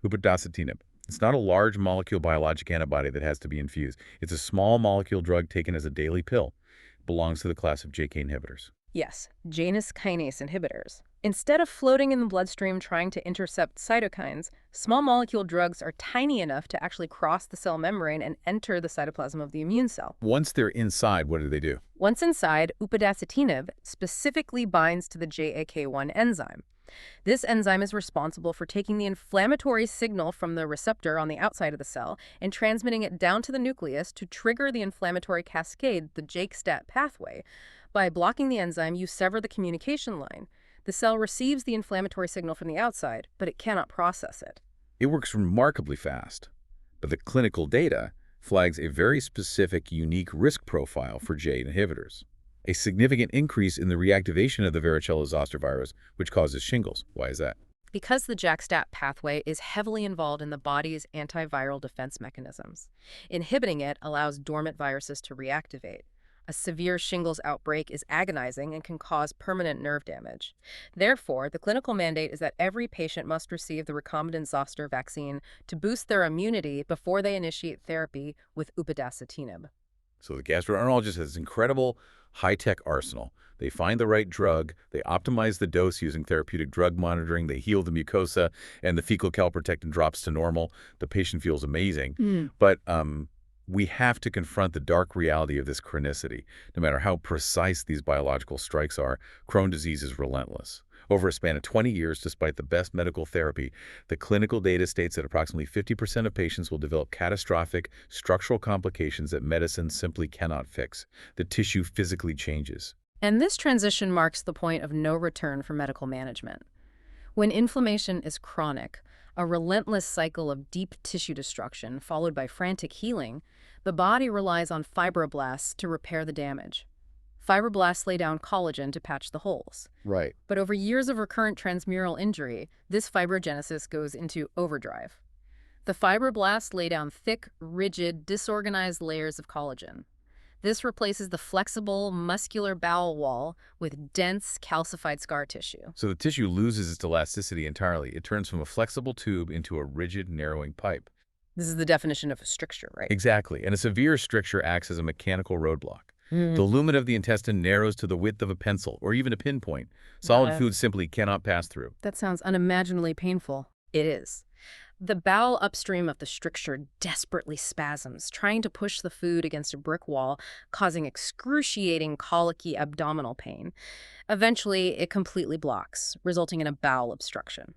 Upadacitinib. It's not a large molecule biologic antibody that has to be infused. It's a small molecule drug taken as a daily pill. It belongs to the class of JK inhibitors. Yes, Janus kinase inhibitors. Instead of floating in the bloodstream trying to intercept cytokines, small molecule drugs are tiny enough to actually cross the cell membrane and enter the cytoplasm of the immune cell. Once they're inside, what do? Once inside, upadacitinib specifically binds to the JAK1 enzyme. This enzyme is responsible for taking the inflammatory signal from the receptor on the outside of the cell and transmitting it down to the nucleus to trigger the inflammatory cascade, the JAK-STAT pathway. By blocking the enzyme, you sever the communication line. The cell receives the inflammatory signal from the outside, but it cannot process it. It works remarkably fast, but the clinical data flags a very specific, unique risk profile for J inhibitors. A significant increase in the reactivation of the varicella-zoster virus, which causes shingles. Why is that? Because the JAK-STAT pathway is heavily involved in the body's antiviral defense mechanisms. Inhibiting it allows dormant viruses to reactivate. A severe shingles outbreak is agonizing and can cause permanent nerve damage. Therefore, the clinical mandate is that every patient must receive the recombinant zoster vaccine to boost their immunity before they initiate therapy with upadacitinib. So the gastroenterologist has this incredible high-tech arsenal. They find the right drug, they optimize the dose using therapeutic drug monitoring, they heal the mucosa, and the fecal calprotectin drops to normal. The patient feels amazing. But we have to confront the dark reality of this chronicity. No matter how precise these biological strikes are, Crohn disease is relentless. Over a span of 20 years, despite the best medical therapy, the clinical data states that approximately 50% of patients will develop catastrophic structural complications that medicine simply cannot fix. The tissue physically changes. And this transition marks the point of no return for medical management. When inflammation is chronic, a relentless cycle of deep tissue destruction followed by frantic healing, the body relies on fibroblasts to repair the damage. Fibroblasts lay down collagen to patch the holes. Right. But over years of recurrent transmural injury, this fibrogenesis goes into overdrive. The fibroblasts lay down thick, rigid, disorganized layers of collagen. This replaces the flexible, muscular bowel wall with dense, calcified scar tissue. So the tissue loses its elasticity entirely. It turns from a flexible tube into a rigid, narrowing pipe. This is the definition of a stricture, right? Exactly. And a severe stricture acts as a mechanical roadblock. The lumen of the intestine narrows to the width of a pencil or even a pinpoint. Solid food simply cannot pass through. That sounds unimaginably painful. It is. The bowel upstream of the stricture desperately spasms, trying to push the food against a brick wall, causing excruciating colicky abdominal pain. Eventually, it completely blocks, resulting in a bowel obstruction.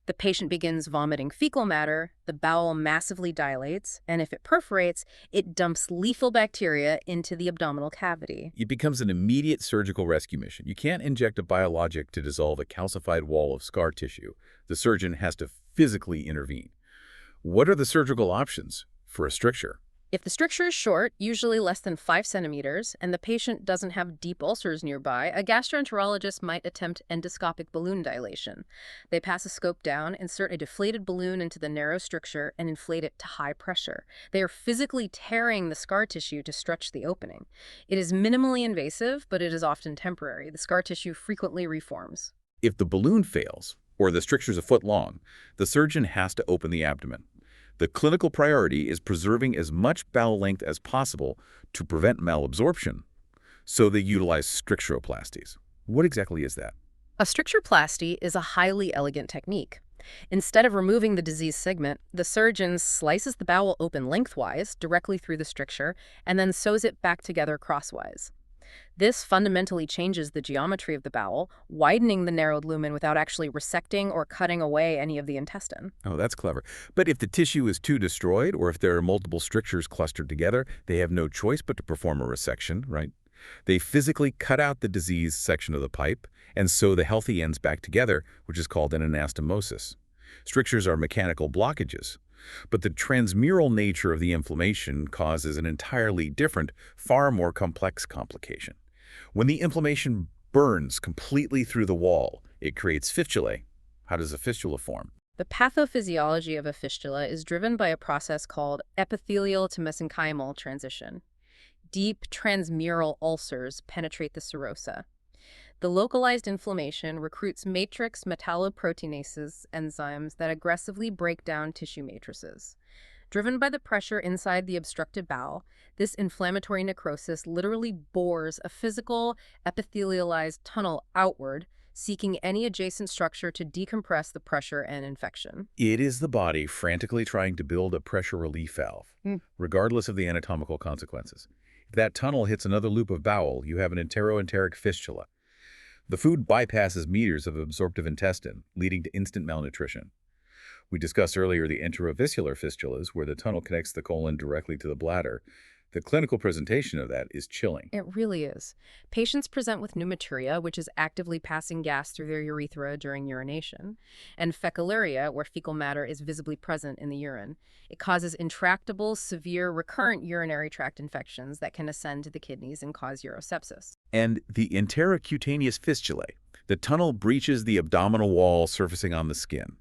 The patient begins vomiting fecal matter, the bowel massively dilates, and if it perforates, it dumps lethal bacteria into the abdominal cavity. It becomes an immediate surgical rescue mission. You can't inject a biologic to dissolve a calcified wall of scar tissue. The surgeon has to physically intervene. What are the surgical options for a stricture? If the stricture is short, usually less than 5 centimeters, and the patient doesn't have deep ulcers nearby, a gastroenterologist might attempt endoscopic balloon dilation. They pass a scope down, insert a deflated balloon into the narrow stricture, and inflate it to high pressure. They are physically tearing the scar tissue to stretch the opening. It is minimally invasive, but it is often temporary. The scar tissue frequently reforms. If the balloon fails, or the stricture is a foot long, the surgeon has to open the abdomen. The clinical priority is preserving as much bowel length as possible to prevent malabsorption, so they utilize stricturoplasties. What exactly is that? A strictureplasty is a highly elegant technique. Instead of removing the diseased segment, the surgeon slices the bowel open lengthwise, directly through the stricture, and then sews it back together crosswise. This fundamentally changes the geometry of the bowel, widening the narrowed lumen without actually resecting or cutting away any of the intestine. Oh, that's clever. But if the tissue is too destroyed, or if there are multiple strictures clustered together, they have no choice but to perform a resection, right? They physically cut out the diseased section of the pipe and sew the healthy ends back together, which is called an anastomosis. Strictures are mechanical blockages, but the transmural nature of the inflammation causes an entirely different, far more complex complication. When the inflammation burns completely through the wall, it creates fistulae. How does a fistula form? The pathophysiology of a fistula is driven by a process called epithelial to mesenchymal transition. Deep transmural ulcers penetrate the serosa. The localized inflammation recruits matrix metalloproteinases enzymes that aggressively break down tissue matrices. Driven by the pressure inside the obstructed bowel, this inflammatory necrosis literally bores a physical, epithelialized tunnel outward, seeking any adjacent structure to decompress the pressure and infection. It is the body frantically trying to build a pressure relief valve, regardless of the anatomical consequences. If that tunnel hits another loop of bowel, you have an enteroenteric fistula. The food bypasses meters of absorptive intestine, leading to instant malnutrition. We discussed earlier the enterovesicular fistulas, where the tunnel connects the colon directly to the bladder. The clinical presentation of that is chilling. It really is. Patients present with pneumaturia, which is actively passing gas through their urethra during urination, and fecaluria, where fecal matter is visibly present in the urine. It causes intractable, severe, recurrent urinary tract infections that can ascend to the kidneys and cause urosepsis. And the intercutaneous fistulae. The tunnel breaches the abdominal wall, surfacing on the skin.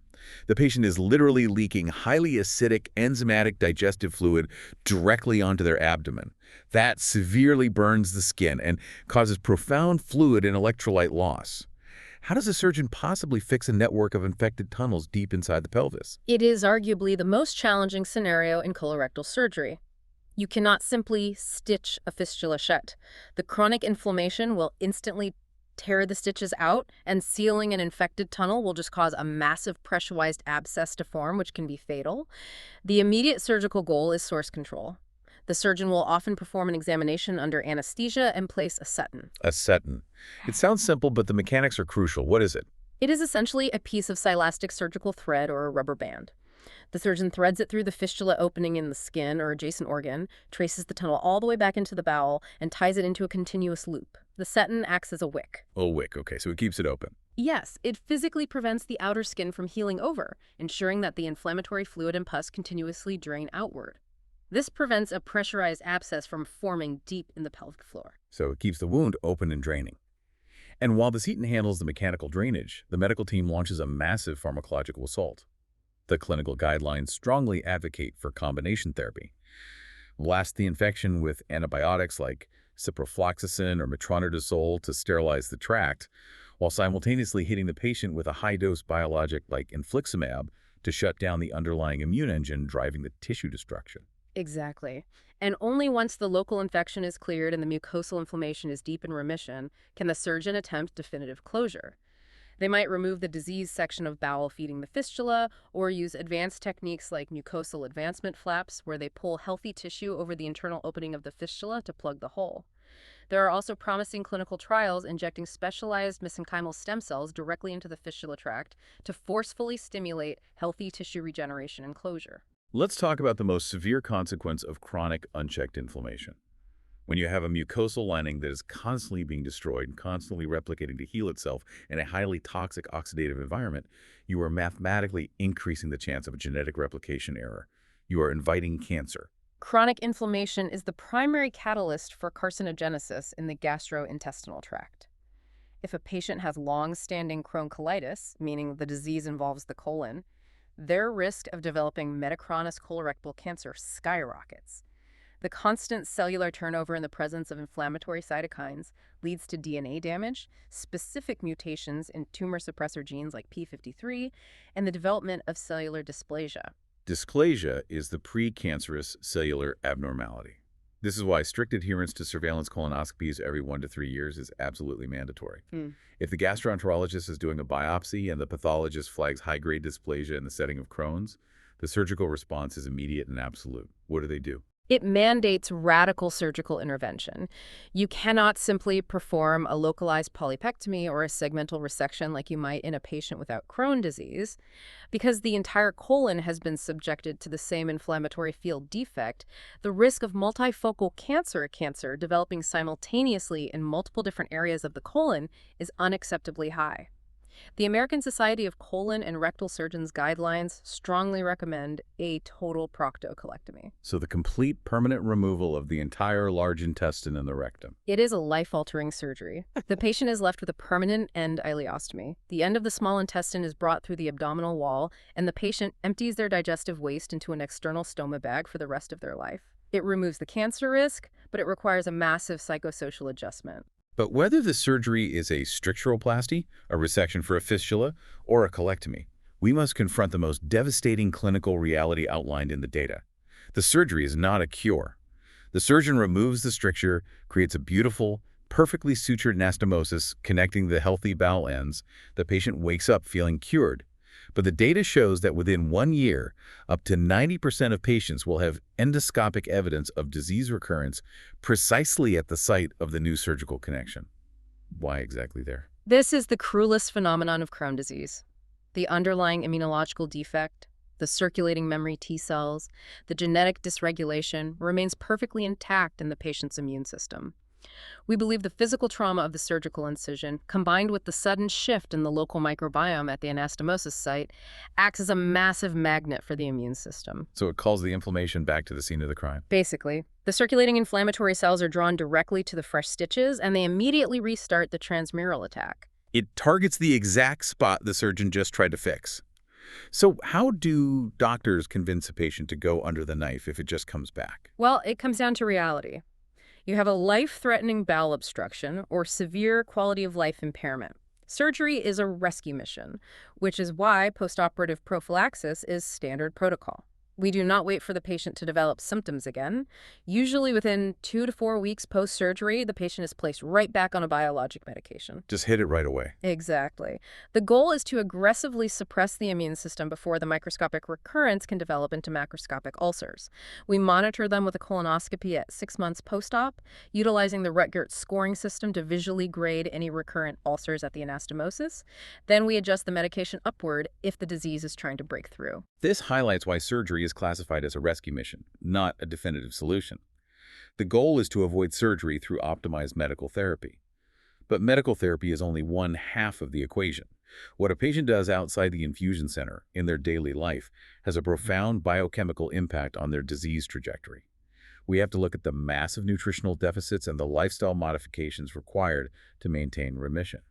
The patient is literally leaking highly acidic, enzymatic digestive fluid directly onto their abdomen. That severely burns the skin and causes profound fluid and electrolyte loss. How does a surgeon possibly fix a network of infected tunnels deep inside the pelvis? It is arguably the most challenging scenario in colorectal surgery. You cannot simply stitch a fistula shut. The chronic inflammation will instantly tear the stitches out, and sealing an infected tunnel will just cause a massive pressurized abscess to form, which can be fatal. The immediate surgical goal is source control. The surgeon will often perform an examination under anesthesia and place a seton. A seton. It sounds simple, but the mechanics are crucial. What is it? It is essentially a piece of silastic surgical thread or a rubber band. The surgeon threads it through the fistula opening in the skin or adjacent organ, traces the tunnel all the way back into the bowel, and ties it into a continuous loop. The seton acts as a wick. Oh, wick. Okay, so it keeps it open. Yes, it physically prevents the outer skin from healing over, ensuring that the inflammatory fluid and pus continuously drain outward. This prevents a pressurized abscess from forming deep in the pelvic floor. So it keeps the wound open and draining. And while the seton handles the mechanical drainage, the medical team launches a massive pharmacological assault. The clinical guidelines strongly advocate for combination therapy. Blast the infection with antibiotics like ciprofloxacin or metronidazole to sterilize the tract, while simultaneously hitting the patient with a high-dose biologic like infliximab to shut down the underlying immune engine driving the tissue destruction. Exactly. And only once the local infection is cleared and the mucosal inflammation is deep in remission can the surgeon attempt definitive closure. They might remove the diseased section of bowel feeding the fistula or use advanced techniques like mucosal advancement flaps where they pull healthy tissue over the internal opening of the fistula to plug the hole. There are also promising clinical trials injecting specialized mesenchymal stem cells directly into the fistula tract to forcefully stimulate healthy tissue regeneration and closure. Let's talk about the most severe consequence of chronic unchecked inflammation. When you have a mucosal lining that is constantly being destroyed and constantly replicating to heal itself in a highly toxic oxidative environment, you are mathematically increasing the chance of a genetic replication error. You are inviting cancer. Chronic inflammation is the primary catalyst for carcinogenesis in the gastrointestinal tract. If a patient has long-standing Crohn colitis, meaning the disease involves the colon, their risk of developing metachronous colorectal cancer skyrockets. The constant cellular turnover in the presence of inflammatory cytokines leads to DNA damage, specific mutations in tumor suppressor genes like p53, and the development of cellular dysplasia. Dysplasia is the precancerous cellular abnormality. This is why strict adherence to surveillance colonoscopies every 1 to 3 years is absolutely mandatory. If the gastroenterologist is doing a biopsy and the pathologist flags high-grade dysplasia in the setting of Crohn's, the surgical response is immediate and absolute. What do? It mandates radical surgical intervention. You cannot simply perform a localized polypectomy or a segmental resection like you might in a patient without Crohn disease. Because the entire colon has been subjected to the same inflammatory field defect, the risk of multifocal cancer developing simultaneously in multiple different areas of the colon is unacceptably high. The American Society of Colon and Rectal Surgeons guidelines strongly recommend a total proctocolectomy. So the complete permanent removal of the entire large intestine and the rectum. It is a life-altering surgery. The patient is left with a permanent end ileostomy. The end of the small intestine is brought through the abdominal wall, and the patient empties their digestive waste into an external stoma bag for the rest of their life. It removes the cancer risk, but it requires a massive psychosocial adjustment. But whether the surgery is a stricturoplasty, a resection for a fistula, or a colectomy, we must confront the most devastating clinical reality outlined in the data. The surgery is not a cure. The surgeon removes the stricture, creates a beautiful, perfectly sutured anastomosis connecting the healthy bowel ends. The patient wakes up feeling cured. But the data shows that within 1 year, up to 90% of patients will have endoscopic evidence of disease recurrence precisely at the site of the new surgical connection. Why exactly there? This is the cruelest phenomenon of Crohn disease. The underlying immunological defect, the circulating memory T cells, the genetic dysregulation remains perfectly intact in the patient's immune system. We believe the physical trauma of the surgical incision, combined with the sudden shift in the local microbiome at the anastomosis site, acts as a massive magnet for the immune system. So it calls the inflammation back to the scene of the crime. Basically, the circulating inflammatory cells are drawn directly to the fresh stitches, and they immediately restart the transmural attack. It targets the exact spot the surgeon just tried to fix. So how do doctors convince a patient to go under the knife if it just comes back? Well, it comes down to reality. You have a life-threatening bowel obstruction or severe quality-of-life impairment. Surgery is a rescue mission, which is why postoperative prophylaxis is standard protocol. We do not wait for the patient to develop symptoms again. Usually within 2 to 4 weeks post-surgery, the patient is placed right back on a biologic medication. Just hit it right away. Exactly. The goal is to aggressively suppress the immune system before the microscopic recurrence can develop into macroscopic ulcers. We monitor them with a colonoscopy at 6 months post-op, utilizing the Rutgert scoring system to visually grade any recurrent ulcers at the anastomosis. Then we adjust the medication upward if the disease is trying to break through. This highlights why surgery is classified as a rescue mission, not a definitive solution. The goal is to avoid surgery through optimized medical therapy. But medical therapy is only one half of the equation. What a patient does outside the infusion center in their daily life has a profound biochemical impact on their disease trajectory. We have to look at the massive nutritional deficits and the lifestyle modifications required to maintain remission.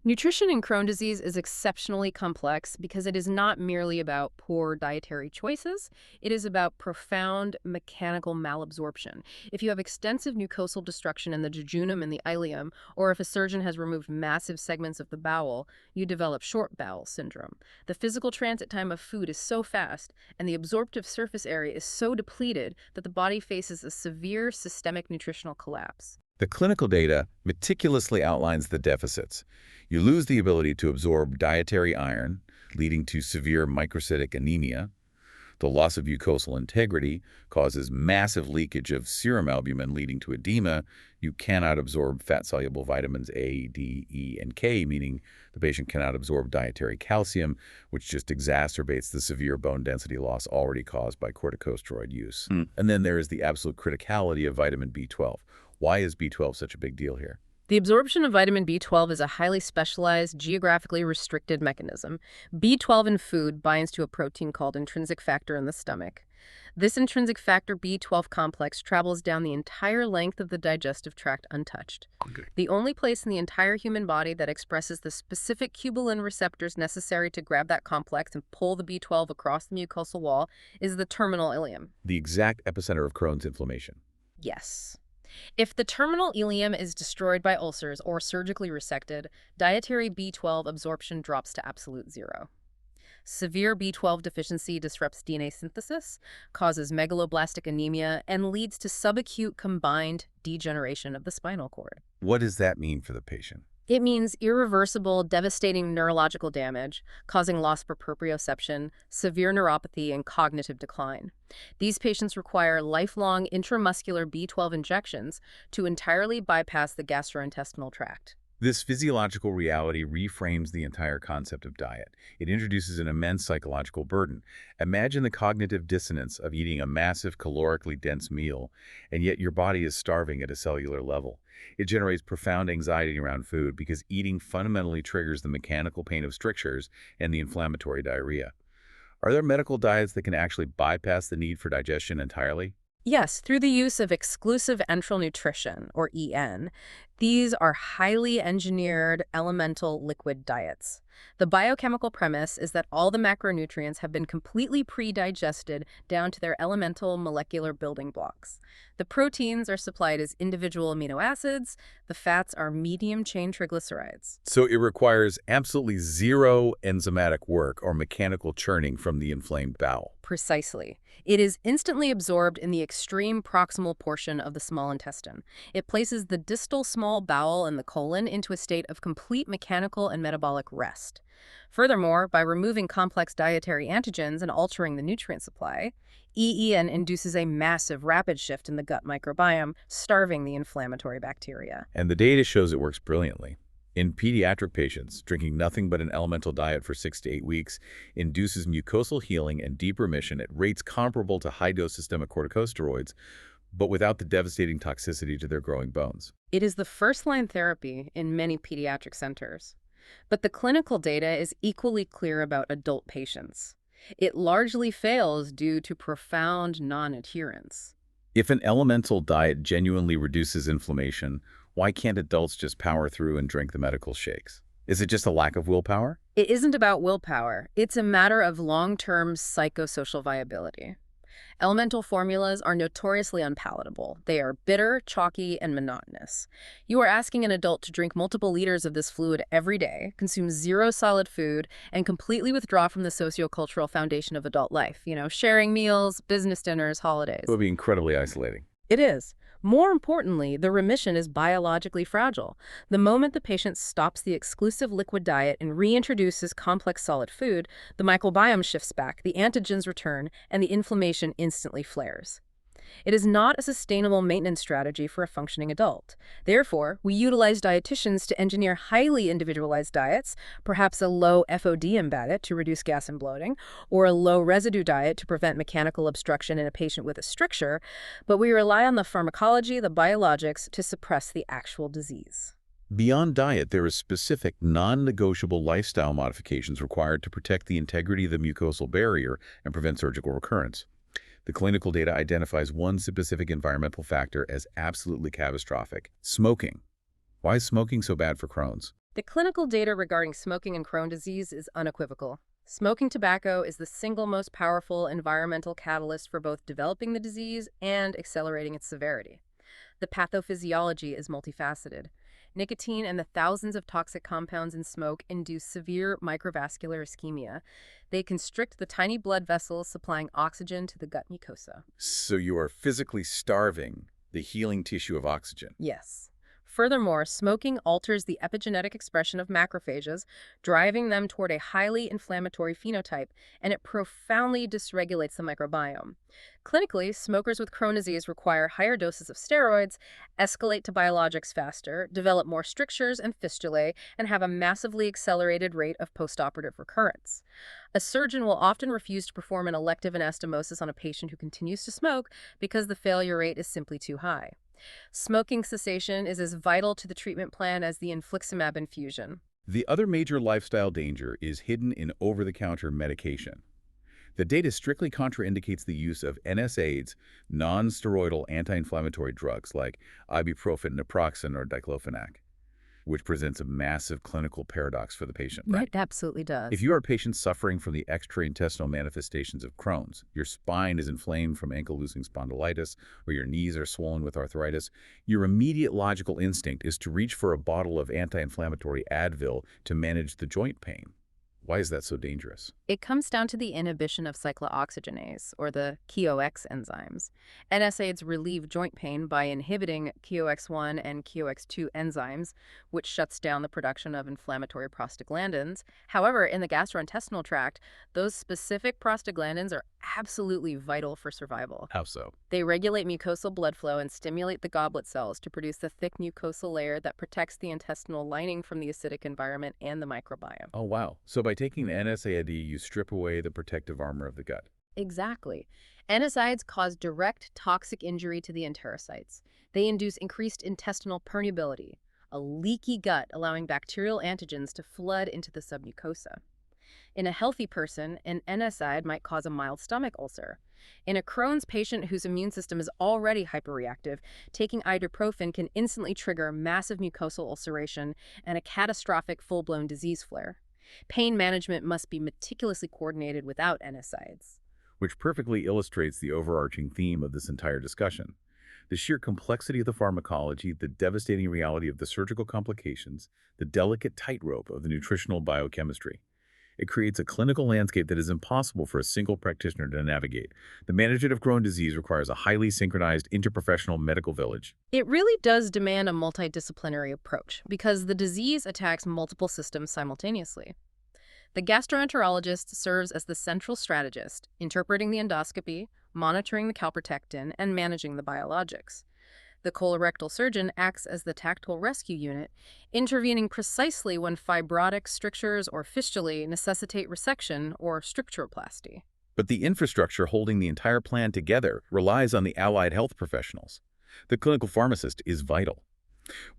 Nutrition in Crohn disease is exceptionally complex because it is not merely about poor dietary choices. It is about profound mechanical malabsorption. If you have extensive mucosal destruction in the jejunum and the ileum, or if a surgeon has removed massive segments of the bowel, you develop short bowel syndrome. The physical transit time of food is so fast, and the absorptive surface area is so depleted that the body faces a severe systemic nutritional collapse. The clinical data meticulously outlines the deficits. You lose the ability to absorb dietary iron, leading to severe microcytic anemia. The loss of mucosal integrity causes massive leakage of serum albumin, leading to edema. You cannot absorb fat-soluble vitamins A, D, E, and K, meaning the patient cannot absorb dietary calcium, which just exacerbates the severe bone density loss already caused by corticosteroid use. And then there is the absolute criticality of vitamin B12. Why is B12 such a big deal here? The absorption of vitamin B12 is a highly specialized, geographically restricted mechanism. B12 in food binds to a protein called intrinsic factor in the stomach. This intrinsic factor B12 complex travels down the entire length of the digestive tract untouched. Okay. The only place in the entire human body that expresses the specific tubulin receptors necessary to grab that complex and pull the B12 across the mucosal wall is the terminal ileum. The exact epicenter of Crohn's inflammation. Yes. If the terminal ileum is destroyed by ulcers or surgically resected, dietary B12 absorption drops to absolute zero. Severe B12 deficiency disrupts DNA synthesis, causes megaloblastic anemia, and leads to subacute combined degeneration of the spinal cord. What does that mean for the patient? It means irreversible, devastating neurological damage, causing loss of proprioception, severe neuropathy, and cognitive decline. These patients require lifelong intramuscular B12 injections to entirely bypass the gastrointestinal tract. This physiological reality reframes the entire concept of diet. It introduces an immense psychological burden. Imagine the cognitive dissonance of eating a massive, calorically dense meal, and yet your body is starving at a cellular level. It generates profound anxiety around food because eating fundamentally triggers the mechanical pain of strictures and the inflammatory diarrhea. Are there medical diets that can actually bypass the need for digestion entirely? Yes, through the use of exclusive enteral nutrition, or EN. These are highly engineered elemental liquid diets. The biochemical premise is that all the macronutrients have been completely pre-digested down to their elemental molecular building blocks. The proteins are supplied as individual amino acids, the fats are medium-chain triglycerides. So it requires absolutely zero enzymatic work or mechanical churning from the inflamed bowel. Precisely. It is instantly absorbed in the extreme proximal portion of the small intestine. It places the distal small bowel and the colon into a state of complete mechanical and metabolic rest. Furthermore, by removing complex dietary antigens and altering the nutrient supply, EEN induces a massive rapid shift in the gut microbiome, starving the inflammatory bacteria. And the data shows it works brilliantly. In pediatric patients, drinking nothing but an elemental diet for 6 to 8 weeks induces mucosal healing and deep remission at rates comparable to high-dose systemic corticosteroids, but without the devastating toxicity to their growing bones. It is the first-line therapy in many pediatric centers. But the clinical data is equally clear about adult patients. It largely fails due to profound non-adherence. If an elemental diet genuinely reduces inflammation, why can't adults just power through and drink the medical shakes? Is it just a lack of willpower? It isn't about willpower. It's a matter of long-term psychosocial viability. Elemental formulas are notoriously unpalatable. They are bitter, chalky, and monotonous. You are asking an adult to drink multiple liters of this fluid every day, consume zero solid food, and completely withdraw from the sociocultural foundation of adult life. Sharing meals, business dinners, holidays. It would be incredibly isolating. It is. More importantly, the remission is biologically fragile. The moment the patient stops the exclusive liquid diet and reintroduces complex solid food, the microbiome shifts back, the antigens return, and the inflammation instantly flares. It is not a sustainable maintenance strategy for a functioning adult. Therefore, we utilize dietitians to engineer highly individualized diets, perhaps a low FODM diet to reduce gas and bloating, or a low residue diet to prevent mechanical obstruction in a patient with a stricture, but we rely on the pharmacology, the biologics, to suppress the actual disease. Beyond diet, there is specific, non-negotiable lifestyle modifications required to protect the integrity of the mucosal barrier and prevent surgical recurrence. The clinical data identifies one specific environmental factor as absolutely catastrophic: smoking. Why is smoking so bad for Crohn's? The clinical data regarding smoking and Crohn's disease is unequivocal. Smoking tobacco is the single most powerful environmental catalyst for both developing the disease and accelerating its severity. The pathophysiology is multifaceted. Nicotine and the thousands of toxic compounds in smoke induce severe microvascular ischemia. They constrict the tiny blood vessels supplying oxygen to the gut mucosa. So you are physically starving the healing tissue of oxygen. Yes. Furthermore, smoking alters the epigenetic expression of macrophages, driving them toward a highly inflammatory phenotype, and it profoundly dysregulates the microbiome. Clinically, smokers with Crohn's disease require higher doses of steroids, escalate to biologics faster, develop more strictures and fistulae, and have a massively accelerated rate of postoperative recurrence. A surgeon will often refuse to perform an elective anastomosis on a patient who continues to smoke because the failure rate is simply too high. Smoking cessation is as vital to the treatment plan as the infliximab infusion. The other major lifestyle danger is hidden in over-the-counter medication. The data strictly contraindicates the use of NSAIDs, non-steroidal anti-inflammatory drugs like ibuprofen, naproxen, or diclofenac, which presents a massive clinical paradox for the patient, right? It absolutely If does. you are a patient suffering from the extraintestinal manifestations of Crohn's, your spine is inflamed from ankylosing spondylitis, or your knees are swollen with arthritis, your immediate logical instinct is to reach for a bottle of anti-inflammatory Advil to manage the joint pain. Why is that so dangerous? It comes down to the inhibition of cyclooxygenase, or the COX enzymes. NSAIDs relieve joint pain by inhibiting COX-1 and COX-2 enzymes, which shuts down the production of inflammatory prostaglandins. However, in the gastrointestinal tract, those specific prostaglandins are absolutely vital for survival. How so? They regulate mucosal blood flow and stimulate the goblet cells to produce the thick mucosal layer that protects the intestinal lining from the acidic environment and the microbiome. Oh, wow. So by taking the NSAID, you strip away the protective armor of the gut. Exactly. NSAIDs cause direct toxic injury to the enterocytes. They induce increased intestinal permeability, a leaky gut allowing bacterial antigens to flood into the submucosa. In a healthy person, an NSAID might cause a mild stomach ulcer. In a Crohn's patient whose immune system is already hyperreactive, taking ibuprofen can instantly trigger massive mucosal ulceration and a catastrophic full-blown disease flare. Pain management must be meticulously coordinated without NSAIDs. Which perfectly illustrates the overarching theme of this entire discussion. The sheer complexity of the pharmacology, the devastating reality of the surgical complications, the delicate tightrope of the nutritional biochemistry. It creates a clinical landscape that is impossible for a single practitioner to navigate. The management of Crohn's disease requires a highly synchronized interprofessional medical village. It really does demand a multidisciplinary approach because the disease attacks multiple systems simultaneously. The gastroenterologist serves as the central strategist, interpreting the endoscopy, monitoring the calprotectin, and managing the biologics. The colorectal surgeon acts as the tactile rescue unit, intervening precisely when fibrotic strictures or fistulae necessitate resection or stricturoplasty. But the infrastructure holding the entire plan together relies on the allied health professionals. The clinical pharmacist is vital.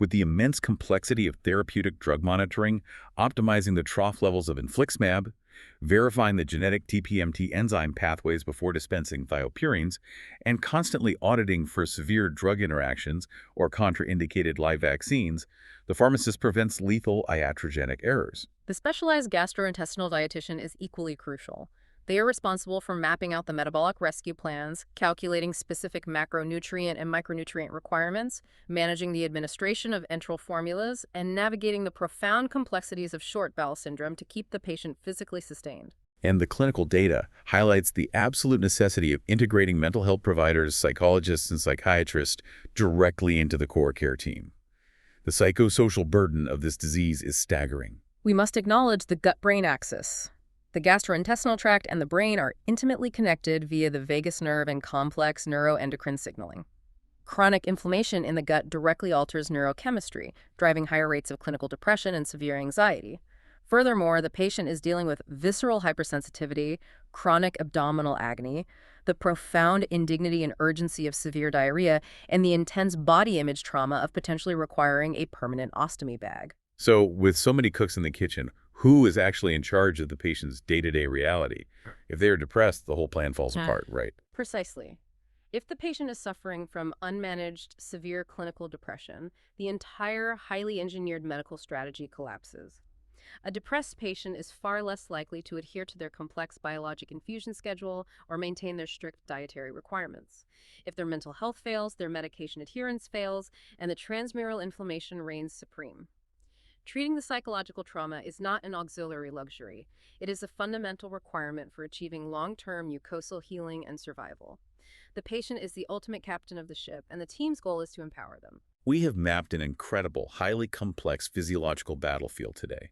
With the immense complexity of therapeutic drug monitoring, optimizing the trough levels of infliximab, verifying the genetic TPMT enzyme pathways before dispensing thiopurines, and constantly auditing for severe drug interactions or contraindicated live vaccines, the pharmacist prevents lethal iatrogenic errors. The specialized gastrointestinal dietitian is equally crucial. They are responsible for mapping out the metabolic rescue plans, calculating specific macronutrient and micronutrient requirements, managing the administration of enteral formulas, and navigating the profound complexities of short bowel syndrome to keep the patient physically sustained. And the clinical data highlights the absolute necessity of integrating mental health providers, psychologists, and psychiatrists directly into the core care team. The psychosocial burden of this disease is staggering. We must acknowledge the gut-brain axis. The gastrointestinal tract and the brain are intimately connected via the vagus nerve and complex neuroendocrine signaling. Chronic inflammation in the gut directly alters neurochemistry, driving higher rates of clinical depression and severe anxiety. Furthermore, the patient is dealing with visceral hypersensitivity, chronic abdominal agony, the profound indignity and urgency of severe diarrhea, and the intense body image trauma of potentially requiring a permanent ostomy bag. So, with so many cooks in the kitchen, who is actually in charge of the patient's day-to-day reality? If they are depressed, the whole plan falls apart, right? Precisely. If the patient is suffering from unmanaged severe clinical depression, the entire highly engineered medical strategy collapses. A depressed patient is far less likely to adhere to their complex biologic infusion schedule or maintain their strict dietary requirements. If their mental health fails, their medication adherence fails, and the transmural inflammation reigns supreme. Treating the psychological trauma is not an auxiliary luxury. It is a fundamental requirement for achieving long-term mucosal healing and survival. The patient is the ultimate captain of the ship, and the team's goal is to empower them. We have mapped an incredible, highly complex physiological battlefield today.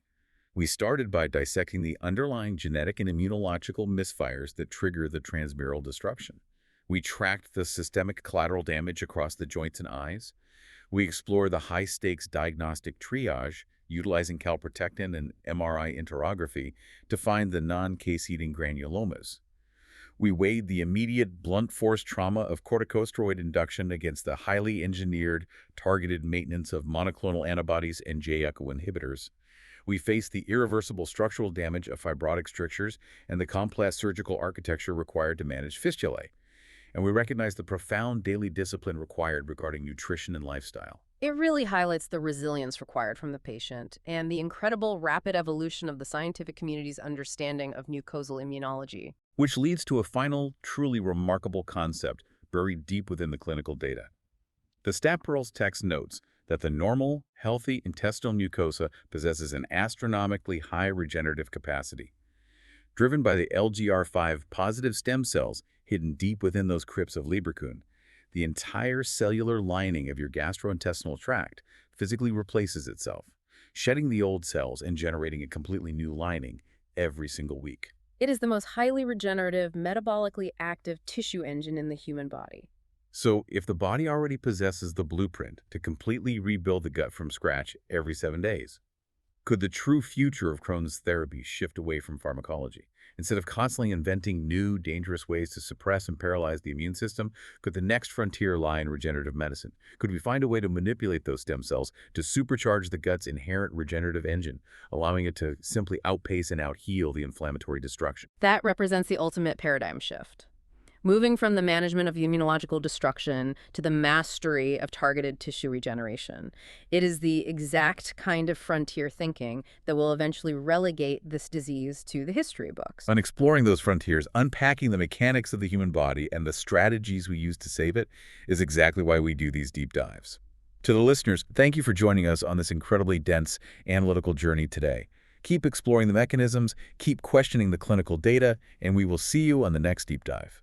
We started by dissecting the underlying genetic and immunological misfires that trigger the transmural disruption. We tracked the systemic collateral damage across the joints and eyes. We explored the high-stakes diagnostic triage, utilizing calprotectin and MRI enterography to find the non-case-eating granulomas. We weighed the immediate blunt force trauma of corticosteroid induction against the highly engineered, targeted maintenance of monoclonal antibodies and J-echo inhibitors. We face the irreversible structural damage of fibrotic strictures and the complex surgical architecture required to manage fistulae. And we recognize the profound daily discipline required regarding nutrition and lifestyle. It really highlights the resilience required from the patient and the incredible rapid evolution of the scientific community's understanding of mucosal immunology. Which leads to a final, truly remarkable concept buried deep within the clinical data. The Stat-Pearl's text notes that the normal, healthy intestinal mucosa possesses an astronomically high regenerative capacity. Driven by the LGR5 positive stem cells hidden deep within those crypts of Lieberkühn, the entire cellular lining of your gastrointestinal tract physically replaces itself, shedding the old cells and generating a completely new lining every single week. It is the most highly regenerative, metabolically active tissue engine in the human body. So, if the body already possesses the blueprint to completely rebuild the gut from scratch every 7 days, could the true future of Crohn's therapy shift away from pharmacology? Instead of constantly inventing new, dangerous ways to suppress and paralyze the immune system, could the next frontier lie in regenerative medicine? Could we find a way to manipulate those stem cells to supercharge the gut's inherent regenerative engine, allowing it to simply outpace and out-heal the inflammatory destruction? That represents the ultimate paradigm shift. Moving from the management of immunological destruction to the mastery of targeted tissue regeneration. It is the exact kind of frontier thinking that will eventually relegate this disease to the history books. On exploring those frontiers, unpacking the mechanics of the human body and the strategies we use to save it is exactly why we do these deep dives. To the listeners, thank you for joining us on this incredibly dense analytical journey today. Keep exploring the mechanisms, keep questioning the clinical data, and we will see you on the next deep dive.